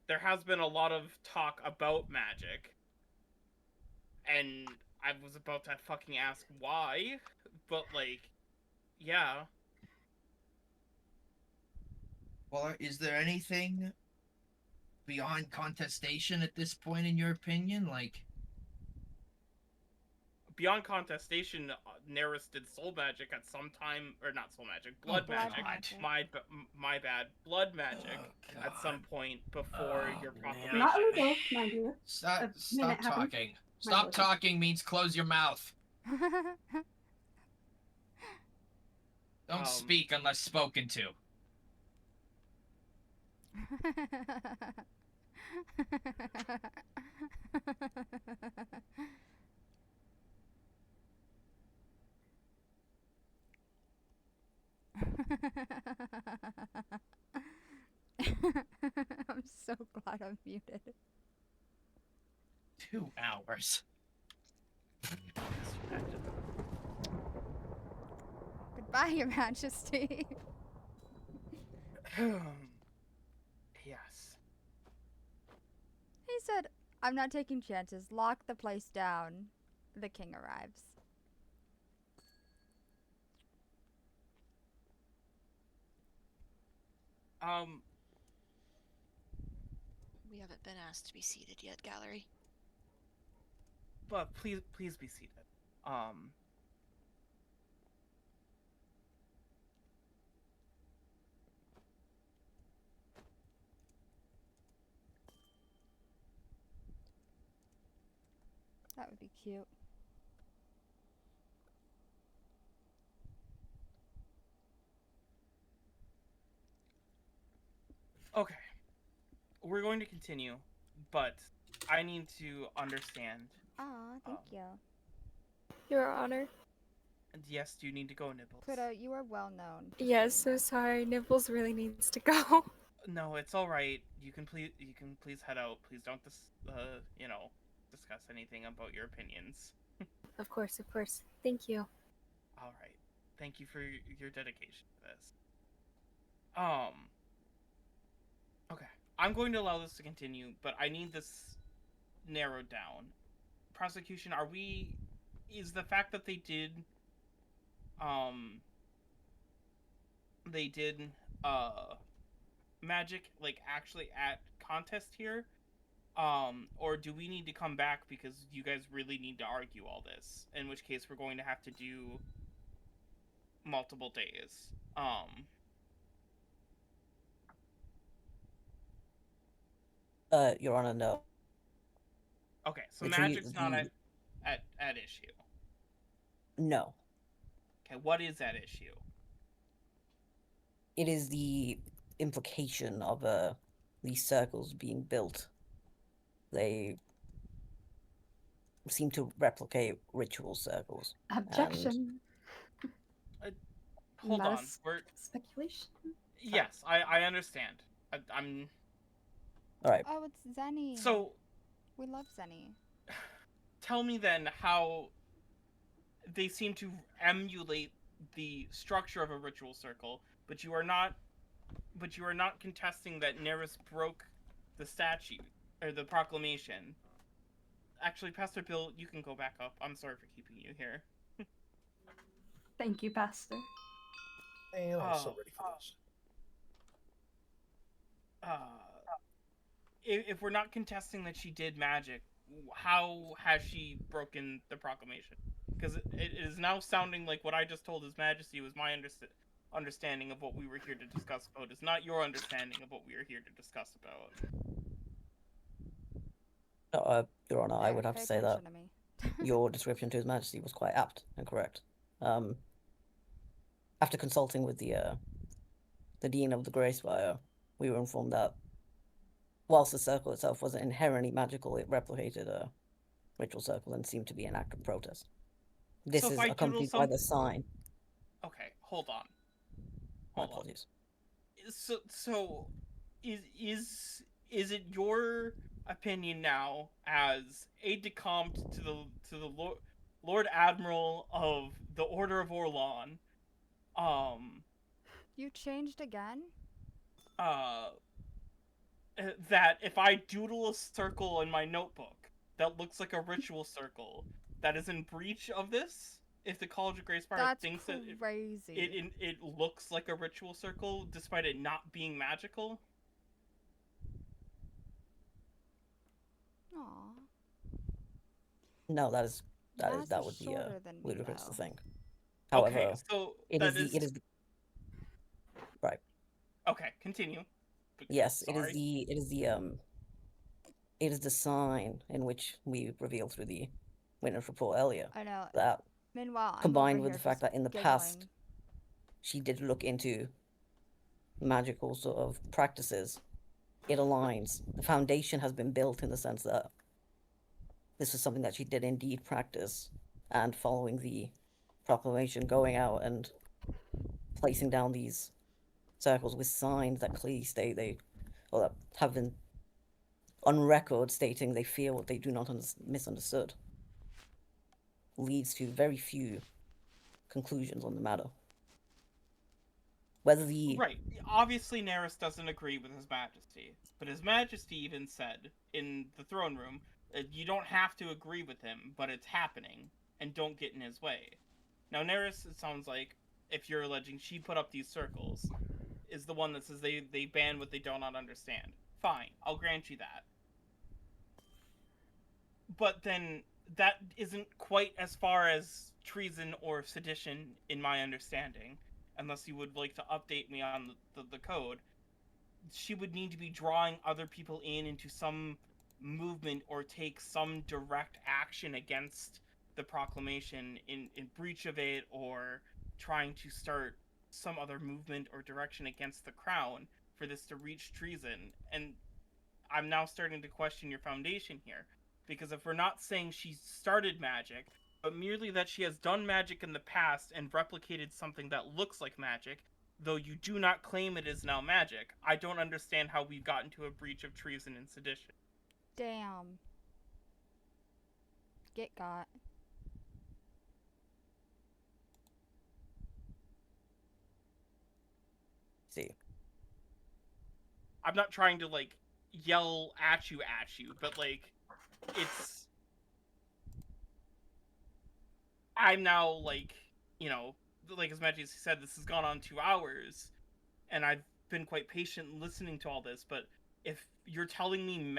There has been a lot of talk about magic, and I was about to fucking ask why, but like, yeah. Well, is there anything beyond contestation at this point, in your opinion? Like, beyond contestation, Naerys did soul magic at some time, or not soul magic, blood magic. My bad, blood magic at some point before your proclamation. Not illegal, mind you. Stop talking. Stop talking means close your mouth. Don't speak unless spoken to. I'm so glad I'm muted. 2 hours. Goodbye, Your Majesty. Yes. He said, I'm not taking chances. Lock the place down. The king arrives. We haven't been asked to be seated yet, Gallery. But please be seated. That would be cute. Okay. We're going to continue, but I need to understand. Aw, thank you. Your Honor. And yes, do you need to go, Nibbles? Pluto, you are well known. Yes, so sorry. Nibbles really needs to go. No, it's all right. You can please head out. Please don't discuss anything about your opinions. Of course. Thank you. All right. Thank you for your dedication to this. Okay. I'm going to allow this to continue, but I need this narrowed down. Prosecution, is the fact that they did magic like actually at contest here? Or do we need to come back because you guys really need to argue all this? In which case we're going to have to do multiple days. Your Honor, no. Okay, so magic's not at issue. No. Okay, what is at issue? It is the implication of these circles being built. They seem to replicate ritual circles. Objection. Hold Not on. We're speculation. Yes, I understand. I'm. All right. Oh, it's Zenny. So, we love Zenny. Tell me then how they seem to emulate the structure of a ritual circle, but you are not contesting that Naerys broke the statute or the proclamation. Actually, Pastor Bill, you can go back up. I'm sorry for keeping you here. Thank you, Pastor. Man, I'm so ready for this. If we're not contesting that she did magic, how has she broken the proclamation? Because it is now sounding like what I just told His Majesty was my understanding of what we were here to discuss about. It's not your understanding of what we are here to discuss about. Your Honor, I would have to say that your description to His Majesty was quite apt and correct. After consulting with the Dean of the Grey Spire, we were informed that whilst the circle itself wasn't inherently magical, it replicated a ritual circle and seemed to be an act of protest. This So if is I doodle accompanied by the sign. Okay, hold on. My Hold on. apologies. So is it your opinion now, as aide de camp to the Lord Admiral of the Order of Orlan, You changed again? that if I doodle a circle in my notebook that looks like a ritual circle, that is in breach of this? If the College of Greyspire That's thinks crazy. it looks like a ritual circle despite it not being magical? Aww. No, that would be shorter than me, ludicrous to though. think. Okay, However, so it is the right. Okay, continue. Yes, Sorry. it is the sign in which we revealed through the witness report earlier. I know. That Meanwhile, I'm combined over with here the fact just that in the giggling. past she did look into magical sort of practices, it aligns. The foundation has been built in the sense that this was something that she did indeed practice, and following the proclamation, going out and placing down these circles with signs that clearly state or that have been on record stating they fear what they do not misunderstood, leads to very few conclusions on the matter. Whether the Right. Obviously, Naerys doesn't agree with His Majesty, but His Majesty even said in the throne room that you don't have to agree with him, but it's happening, and don't get in his way. Now, Naerys, it sounds like, if you're alleging she put up these circles, is the one that says they ban what they do not understand. Fine, I'll grant you that. But then that isn't quite as far as treason or sedition in my understanding, unless you would like to update me on the code. She would need to be drawing other people into some movement or take some direct action against the proclamation in breach of it, or trying to start some other movement or direction against the crown for this to reach treason. And I'm now starting to question your foundation here, because if we're not saying she started magic, but merely that she has done magic in the past and replicated something that looks like magic, though you do not claim it is now magic, I don't understand how we've gotten to a breach of treason and sedition. Damn. Get got. See. I'm not trying to, like, yell at you, but, like, it's... I'm now, like, you know, like as Magic said, this has gone on 2 hours, and I've been quite patient listening to all this, but if you're telling me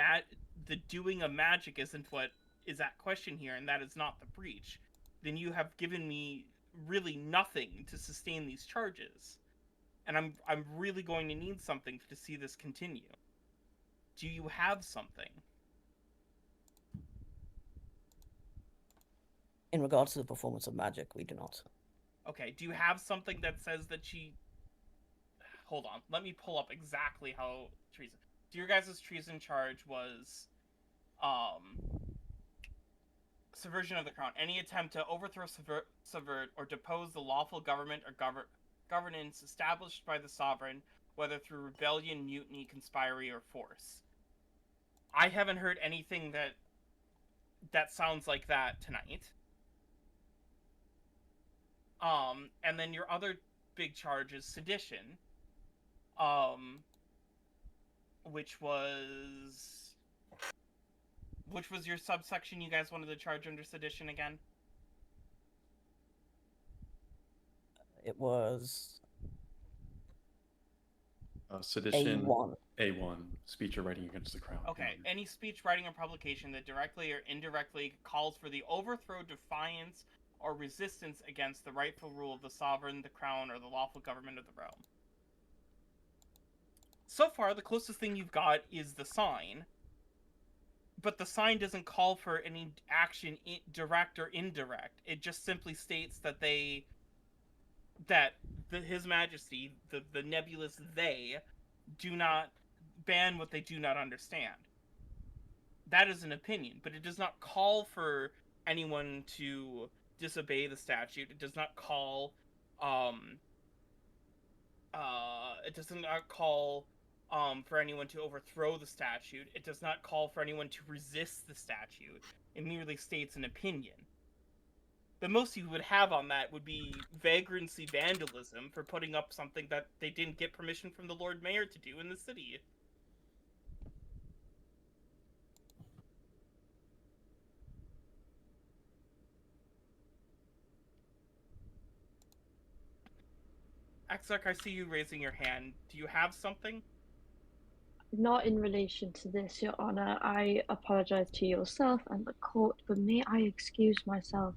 the doing of magic isn't what is at question here, and that is not the breach, then you have given me really nothing to sustain these charges. And I'm really going to need something to see this continue. Do you have something? In regards to the performance of magic, we do not. Okay, do you have something that says that she... Hold on, let me pull up exactly how treason... So your guys' treason charge was... subversion of the crown. Any attempt to overthrow, subvert, or depose the lawful government or governance established by the sovereign, whether through rebellion, mutiny, conspiry, or force. I haven't heard anything that sounds like that tonight. And then your other big charge is sedition, which was your subsection you guys wanted to charge under sedition again? It was sedition A1. A1, speech or writing against the crown. Okay, any speech, writing, or publication that directly or indirectly calls for the overthrow, defiance, or resistance against the rightful rule of the sovereign, the crown, or the lawful government of the realm. So far, the closest thing you've got is the sign, but the sign doesn't call for any action, direct or indirect. It just simply states that His Majesty, the nebulous they, do not ban what they do not understand. That is an opinion, but it does not call for anyone to disobey the statute. It does not call, it does not call, for anyone to overthrow the statute. It does not call for anyone to resist the statute. It merely states an opinion. The most you would have on that would be vagrancy vandalism for putting up something that they didn't get permission from the Lord Mayor to do in the city. Exarch, I see you raising your hand. Do you have something? Not in relation to this, Your Honor. I apologize to yourself and the court, but may I excuse myself?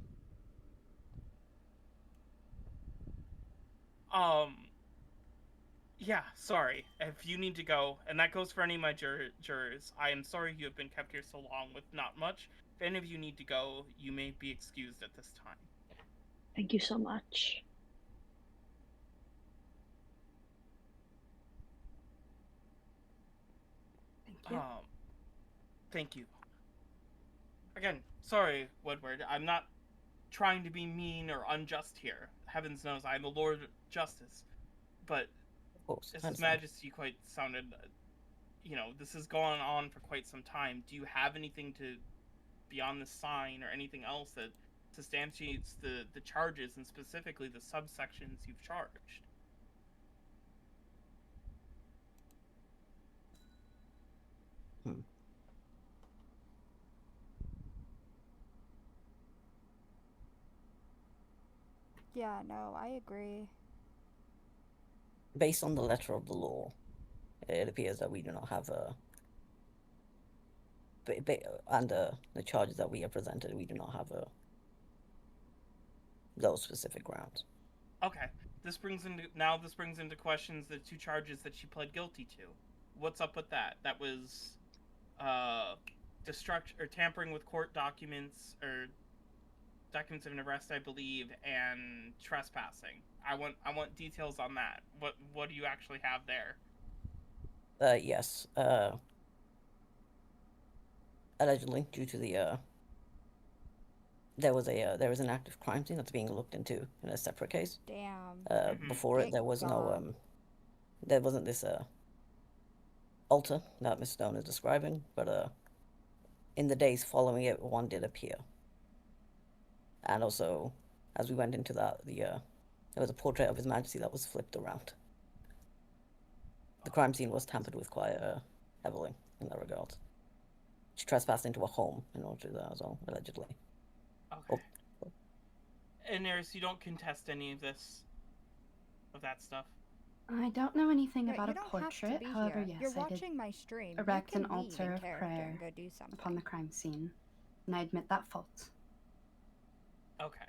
Yeah, sorry. If you need to go, and that goes for any of my jurors, I am sorry you have been kept here so long with not much. If any of you need to go, you may be excused at this time. Thank you so much. Thank you. Thank you. Again, sorry, Woodward. I'm not trying to be mean or unjust here. Heavens knows I am a Lord of Justice. But His Majesty quite sounded, this has gone on for quite some time. Do you have anything to beyond the sign or anything else that substantiates the charges and specifically the subsections you've charged? Yeah, no, I agree. Based on the letter of the law, it appears that we do not have and the charges that we have presented, we do not have those specific grounds. Okay. This brings into questions the two charges that she pled guilty to. What's up with that? That was destruction or tampering with court documents or documents of an arrest, I believe, and trespassing. I want details on that. What do you actually have there? Yes. Allegedly, due to the there was an active crime scene that's being looked into in a separate case. Damn. Before it, there was no there wasn't this altar that Miss Stone is describing, but in the days following it, one did appear. And also, as we went into that, there was a portrait of His Majesty that was flipped around. The crime scene was tampered with quite heavily in that regard. She trespassed into a home in order to do that as well, allegedly. Okay. And Naerys, you don't contest any of that stuff? I don't know anything about you a don't portrait. have to be However, here. yes, You're I did watching my stream. erect You an can leave altar in of character prayer and go do something. upon the crime scene, and I admit that fault. Okay.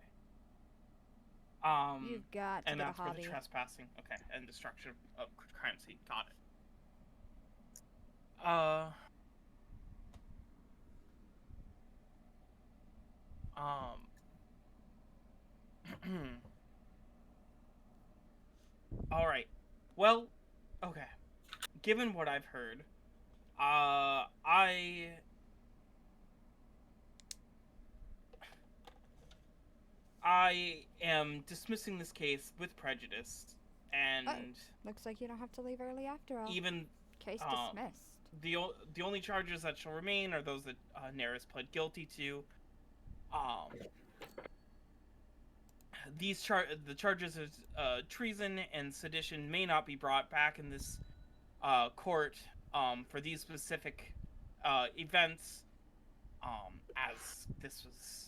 You've got to and get a that's for the hobby. trespassing. Okay, and destruction of crime scene. Got it. All right. Well, okay. Given what I've heard, I am dismissing this case with prejudice, and looks like you don't have to leave early after all. even case dismissed. The only charges that shall remain are those that Naerys pled guilty to. The charges of treason and sedition may not be brought back in this court for these specific events, as this was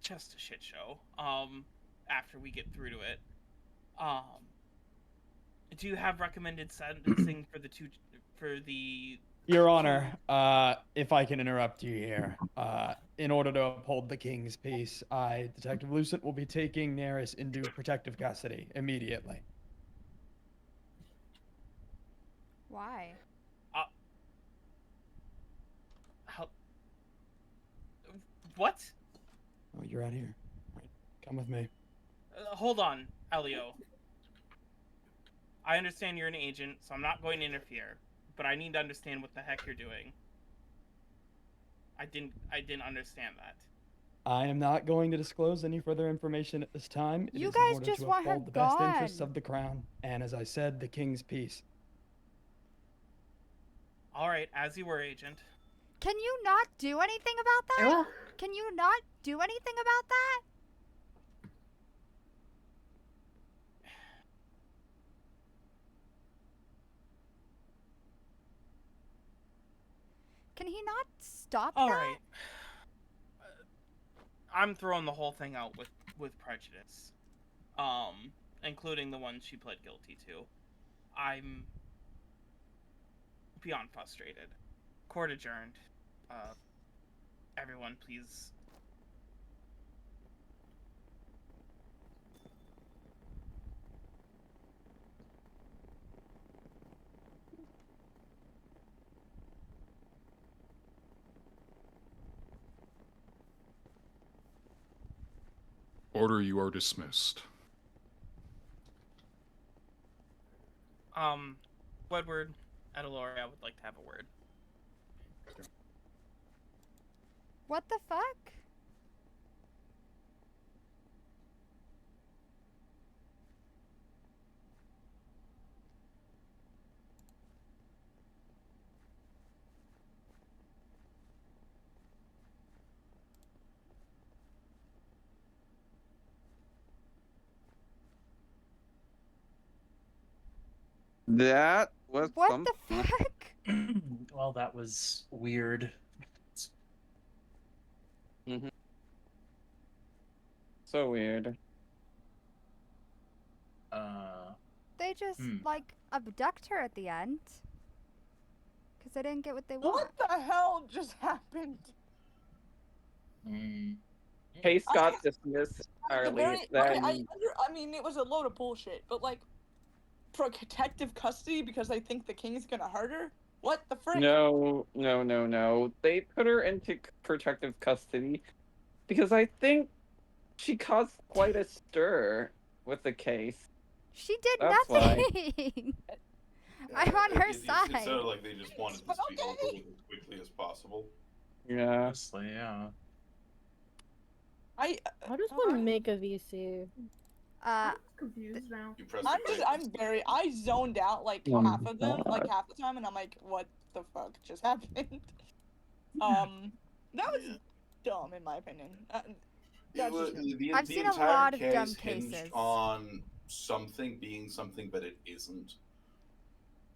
just a shit show. After we get through to it, do you have recommended sentencing for the Your Honor, if I can interrupt you here, in order to uphold the King's peace, Detective Lucent, will be taking Naerys into protective custody immediately. Why? What? Oh, you're out here. Right. Come with me. Hold on, Elio. I understand you're an agent, so I'm not going to interfere. but I need to understand what the heck you're doing. I didn't understand that. I am not going to disclose any further information at this time. It You is in guys order just to want her uphold the best interests gone. of the crown, and as I said, the king's peace. All right, as you were, Agent. Can you not do anything about that? Can you not do anything about that? Can he not stop All that? right. I'm throwing the whole thing out with prejudice, including the one she pled guilty to. I'm beyond frustrated. Court adjourned. Everyone, please. Order, you are dismissed. Wedward, Adelore, I would like to have a word. What the fuck? That was What something. the fuck? Well, that was weird. Mm-hmm. So weird. They just like abduct her at the end. Cause they didn't get what they want. What the hell just happened? Case got dismissed early. Then I mean, it was a load of bullshit, but like, protective custody because they think the king's gonna hurt her? What the frick? no. They put her into protective custody because I think she caused quite a stir with the case. She did That's nothing. I'm on her side. It sounded like they just wanted this to be over with as quickly as possible. Yeah. Honestly, yeah. How does one make a VC? I'm confused now. You press I zoned out like half of them, like half the time, and I'm like, what the fuck just happened? That was dumb in my opinion. I've seen a lot of dumb cases on something being something, but it isn't.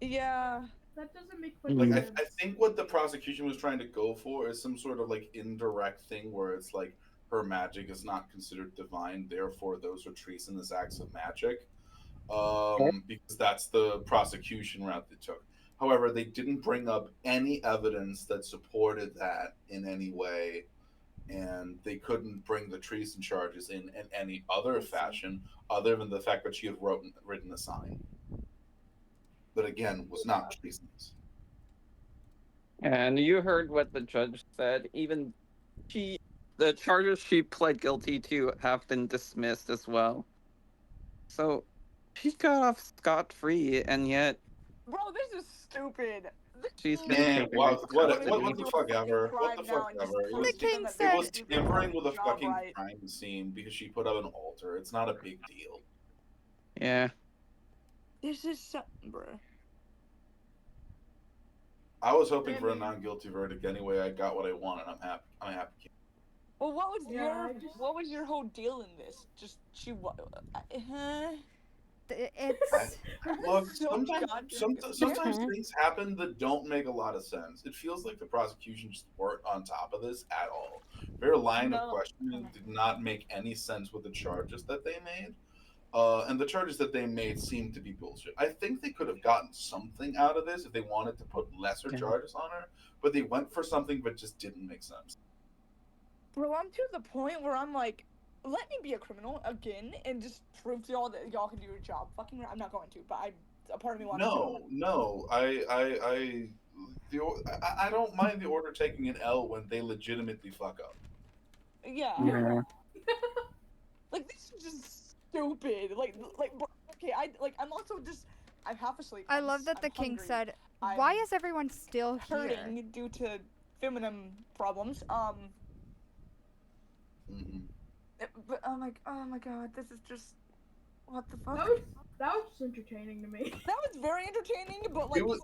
Yeah. That doesn't make Like I think what the prosecution was trying to go for is some sort of like indirect thing where it's like her magic is not considered divine, therefore those are treasonous acts of magic. Because that's the prosecution route they took. However, they didn't bring up any evidence that supported that in any way, and they couldn't bring the treason charges in any other fashion other than the fact that she had written a sign. But again, was not treasonous. And you heard what the judge said. Even the charges she pled guilty to have been dismissed as well. So she got off scot-free, and yet Bro, this is stupid. she's been Man, taken what into the fuck ever? What the fuck ever? It was, The king it said- was tampering with a fucking crime scene because she put up an altar. It's not a big deal. Yeah. This is something, bro. I was hoping for a non-guilty verdict anyway. I got what I wanted. I'm happy. I'm happy. Well, what was your whole deal in this? Just she It's Look, sometimes things happen that don't make a lot of sense. It feels like the prosecution just weren't on top of this at all. Their line of questioning did not make any sense with the charges that they made. And the charges that they made seemed to be bullshit. I think they could have gotten something out of this if they wanted to put lesser charges on her, but they went for something that just didn't make sense. Bro, I'm to the point where I'm like, let me be a criminal again and just prove to y'all that y'all can do your job. Fucking, I'm not going to, but a part of me wants to. No. I don't mind the order taking an L when they legitimately fuck up. Yeah. Like this is just stupid. Like, bro, okay, I'm also just, I'm half asleep. I love that the king said, Why is everyone still hurting here? due to feminine problems. But oh my god, this is just what the fuck. That was just entertaining to me. That was very entertaining, but like It was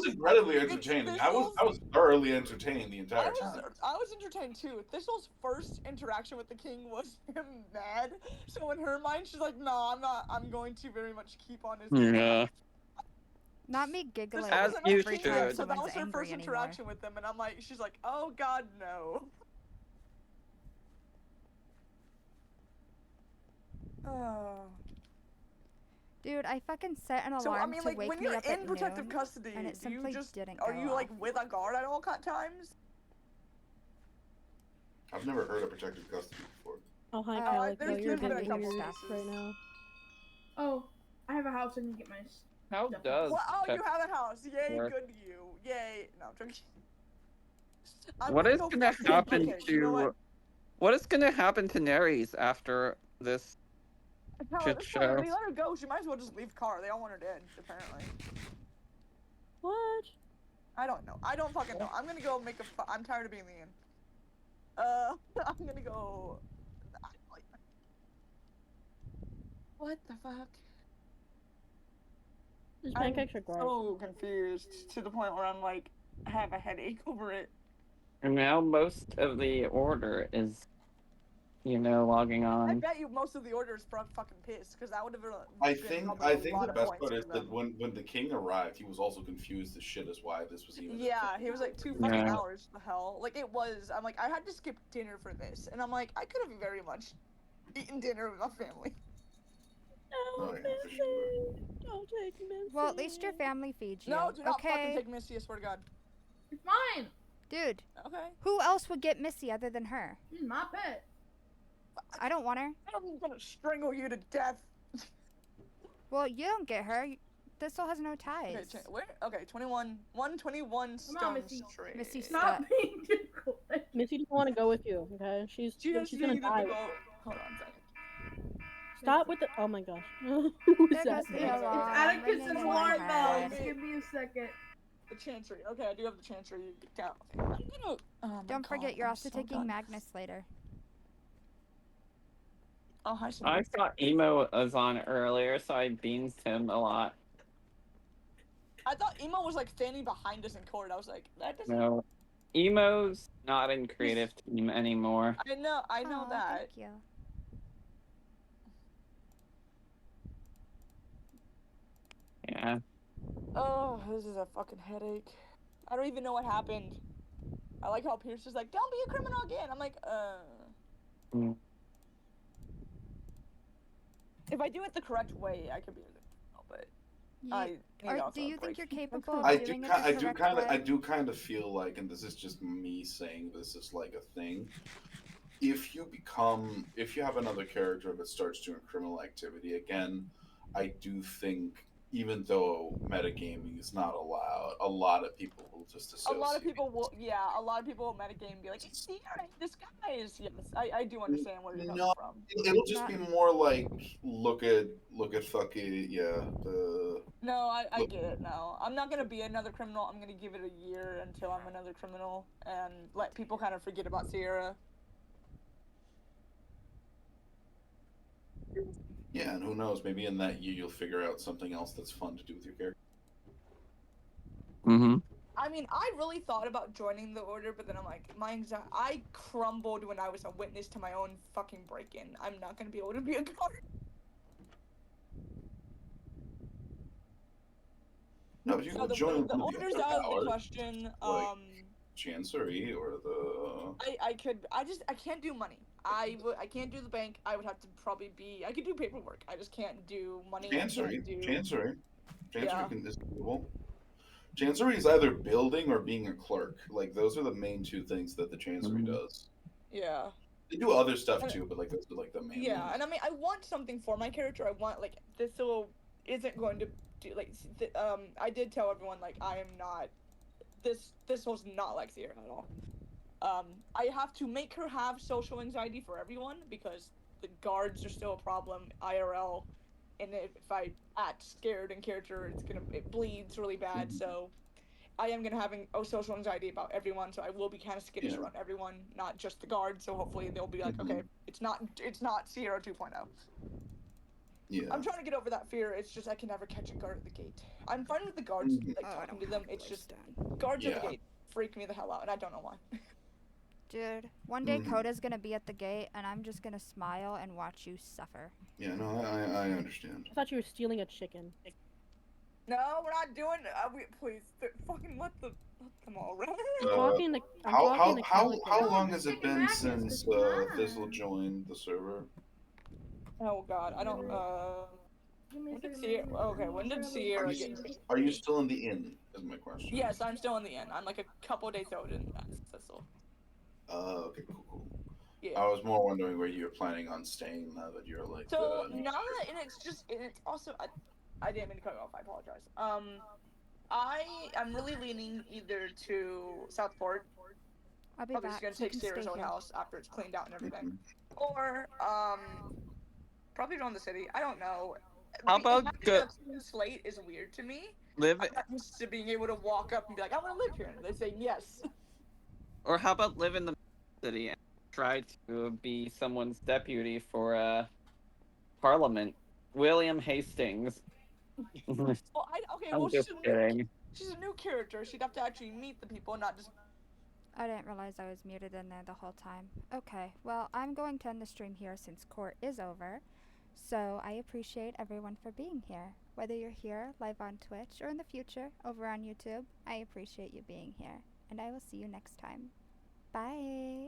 incredibly entertaining. I was thoroughly entertained the entire time. I was entertained too. Thistl's first interaction with the king was him mad. So in her mind, she's like, "No, I'm not. I'm going to very much keep on his." Yeah. Not me giggling As you every time should. So that someone's was her angry first anymore. interaction with them, and I'm like, she's like, "Oh God, no." Oh. Dude, I fucking set an alarm So I mean, to like, wake when me you're up at in protective noon, custody, and it do you simply just didn't are go you off. like with a guard at all times? I've never heard of protective custody before. Oh, hi, There's Calico. You're been a being couple weird cases. right now. Oh, I have a house. I can get my. How stuff. does Well, oh, you protect- have a house. Yay, work? good to you. Yay. No, I'm joking. I'm What gonna is go gonna fucking- happen okay, you know to what is gonna happen to Naerys after this Hell, at shit this point, show? if they let her go, she might as well just leave car. They all want her dead, apparently. What? I don't know. I don't fucking know. I'm gonna go make a. I'm tired of being the inn. I'm gonna go. What the fuck? These I'm pancakes are great. so confused to the point where I'm like, I have a headache over it. And now most of the order is, logging I on. bet you most of the order is fucking pissed because that would have been. I think the best part is that when the king arrived, he was also confused as shit as why this was even. Yeah, he was like 2 fucking Yeah. hours. The hell, like it was. I'm like, I had to skip dinner for this, and I'm like, I could have very much eaten dinner with my family. No, Missy. Don't take Missy. Well, at least your family feeds you. No, do not fucking okay? take Missy. I swear to God. It's mine. Dude. Okay. Who else would get Missy other than her? She's my pet. I don't want her. I'm gonna strangle you to death. Well, you don't get her. Thistle has no ties. Okay, where? Okay, 121 stone Missy. straight. Missy, Stop stop. being difficult. Missy doesn't want to go with you, okay? She's gonna die. Hold on a second. Stop with the. Oh my gosh. Who's There that? goes the alarm. It's Atticus's ringing in my alarm bell. head. Give me a second. The Chancery. Okay, I do have the Chancery. Okay, I'm gonna. Oh my Don't forget, God, you're I'm also so taking done. Magnus later. Oh, hi, I Samantha. saw Emo was on earlier, so I beamed him a lot. I thought Emo was like standing behind us in court. I was like, that doesn't. No. Emo's not in creative team anymore. I know Aw, that. Thank you. Yeah. Oh, this is a fucking headache. I don't even know what happened. I like how Pierce is like, don't be a criminal again. I'm like, Mm. If I do it the correct way, I could be a criminal, but Do you think you're capable of I doing it I the do correct kind of way? I do kind of feel like, and this is just me saying this is like a thing. If you have another character that starts doing criminal activity again, I do think even though metagaming is not allowed, a lot of people will just a associate. lot of people will metagame and be like, see, alright, this guy is. Yes, I do understand where you're coming No, from. it'll just be more like look at fucking No, I get it now. I'm not gonna be another criminal. I'm gonna give it a year until I'm another criminal and let people kind of forget about Sierra. Yeah, and who knows? Maybe in that year you'll figure out something else that's fun to do with your character. Mm-hmm. I mean, I really thought about joining the order, but then I'm like, I crumbled when I was a witness to my own fucking break-in. I'm not gonna be able to be a guard. No, but you So can the join the one of order's other out of the powers, question. like Chancery or the. I can't do money. I can't do the bank. I would have to probably be. I could do paperwork. I just can't do money. Chancery Yeah. is doable. Chancery is either building or being a clerk. Like those are the main two things that the Chancery does. Yeah. They do other stuff too, but like those are like the main Yeah, ones. and I mean, I want something for my character. I want like Thistle isn't going to do like I did tell everyone like I am not. Thistle's not like Sierra at all. I have to make her have social anxiety for everyone because the guards are still a problem IRL. and if I act scared in character, it bleeds really bad. So I am gonna have social anxiety about everyone, so I will be kind of skittish around everyone, not just the guards. So hopefully they'll be like, okay, it's not Sierra 2.0. Yeah. I'm trying to get over that fear. It's just I can never catch a guard at the gate. I'm fine with the guards like talking to them. It's just guards at the gate freak me the hell out, and I don't know why. Dude, one day Coda's gonna be at the gate, and I'm just gonna smile and watch you suffer. Yeah, no, I understand. I thought you were stealing a chicken. No, we're not doing. Please, fucking let them all run. How long has it been since Thistle joined the server? Oh God, I don't. When did Sierra? Okay, when did Sierra get? Are you still in the inn? Is my question. Yes, I'm still in the inn. I'm like a couple days older than Thistle. Okay, cool. Yeah. I was more wondering where you're planning on staying now that you're like. So now that, and it's also I didn't mean to cut you off. I apologize. I'm really leaning either to Southport. I'll be Probably back. just gonna You take can Sierra's stay old here. house after it's cleaned out and everything, or probably around the city. I don't know. How about having a clean slate is weird to me. live? I'm not used to being able to walk up and be like, I want to live here, and they say yes. Or how about live in the city and try to be someone's deputy for Parliament? William Hastings. Well, I'm just kidding. She's a new character. She'd have to actually meet the people, not just. I didn't realize I was muted in there the whole time. Okay, well, I'm going to end the stream here since court is over. So I appreciate everyone for being here. Whether you're here, live on Twitch, or in the future, over on YouTube, I appreciate you being here. And I will see you next time. Bye!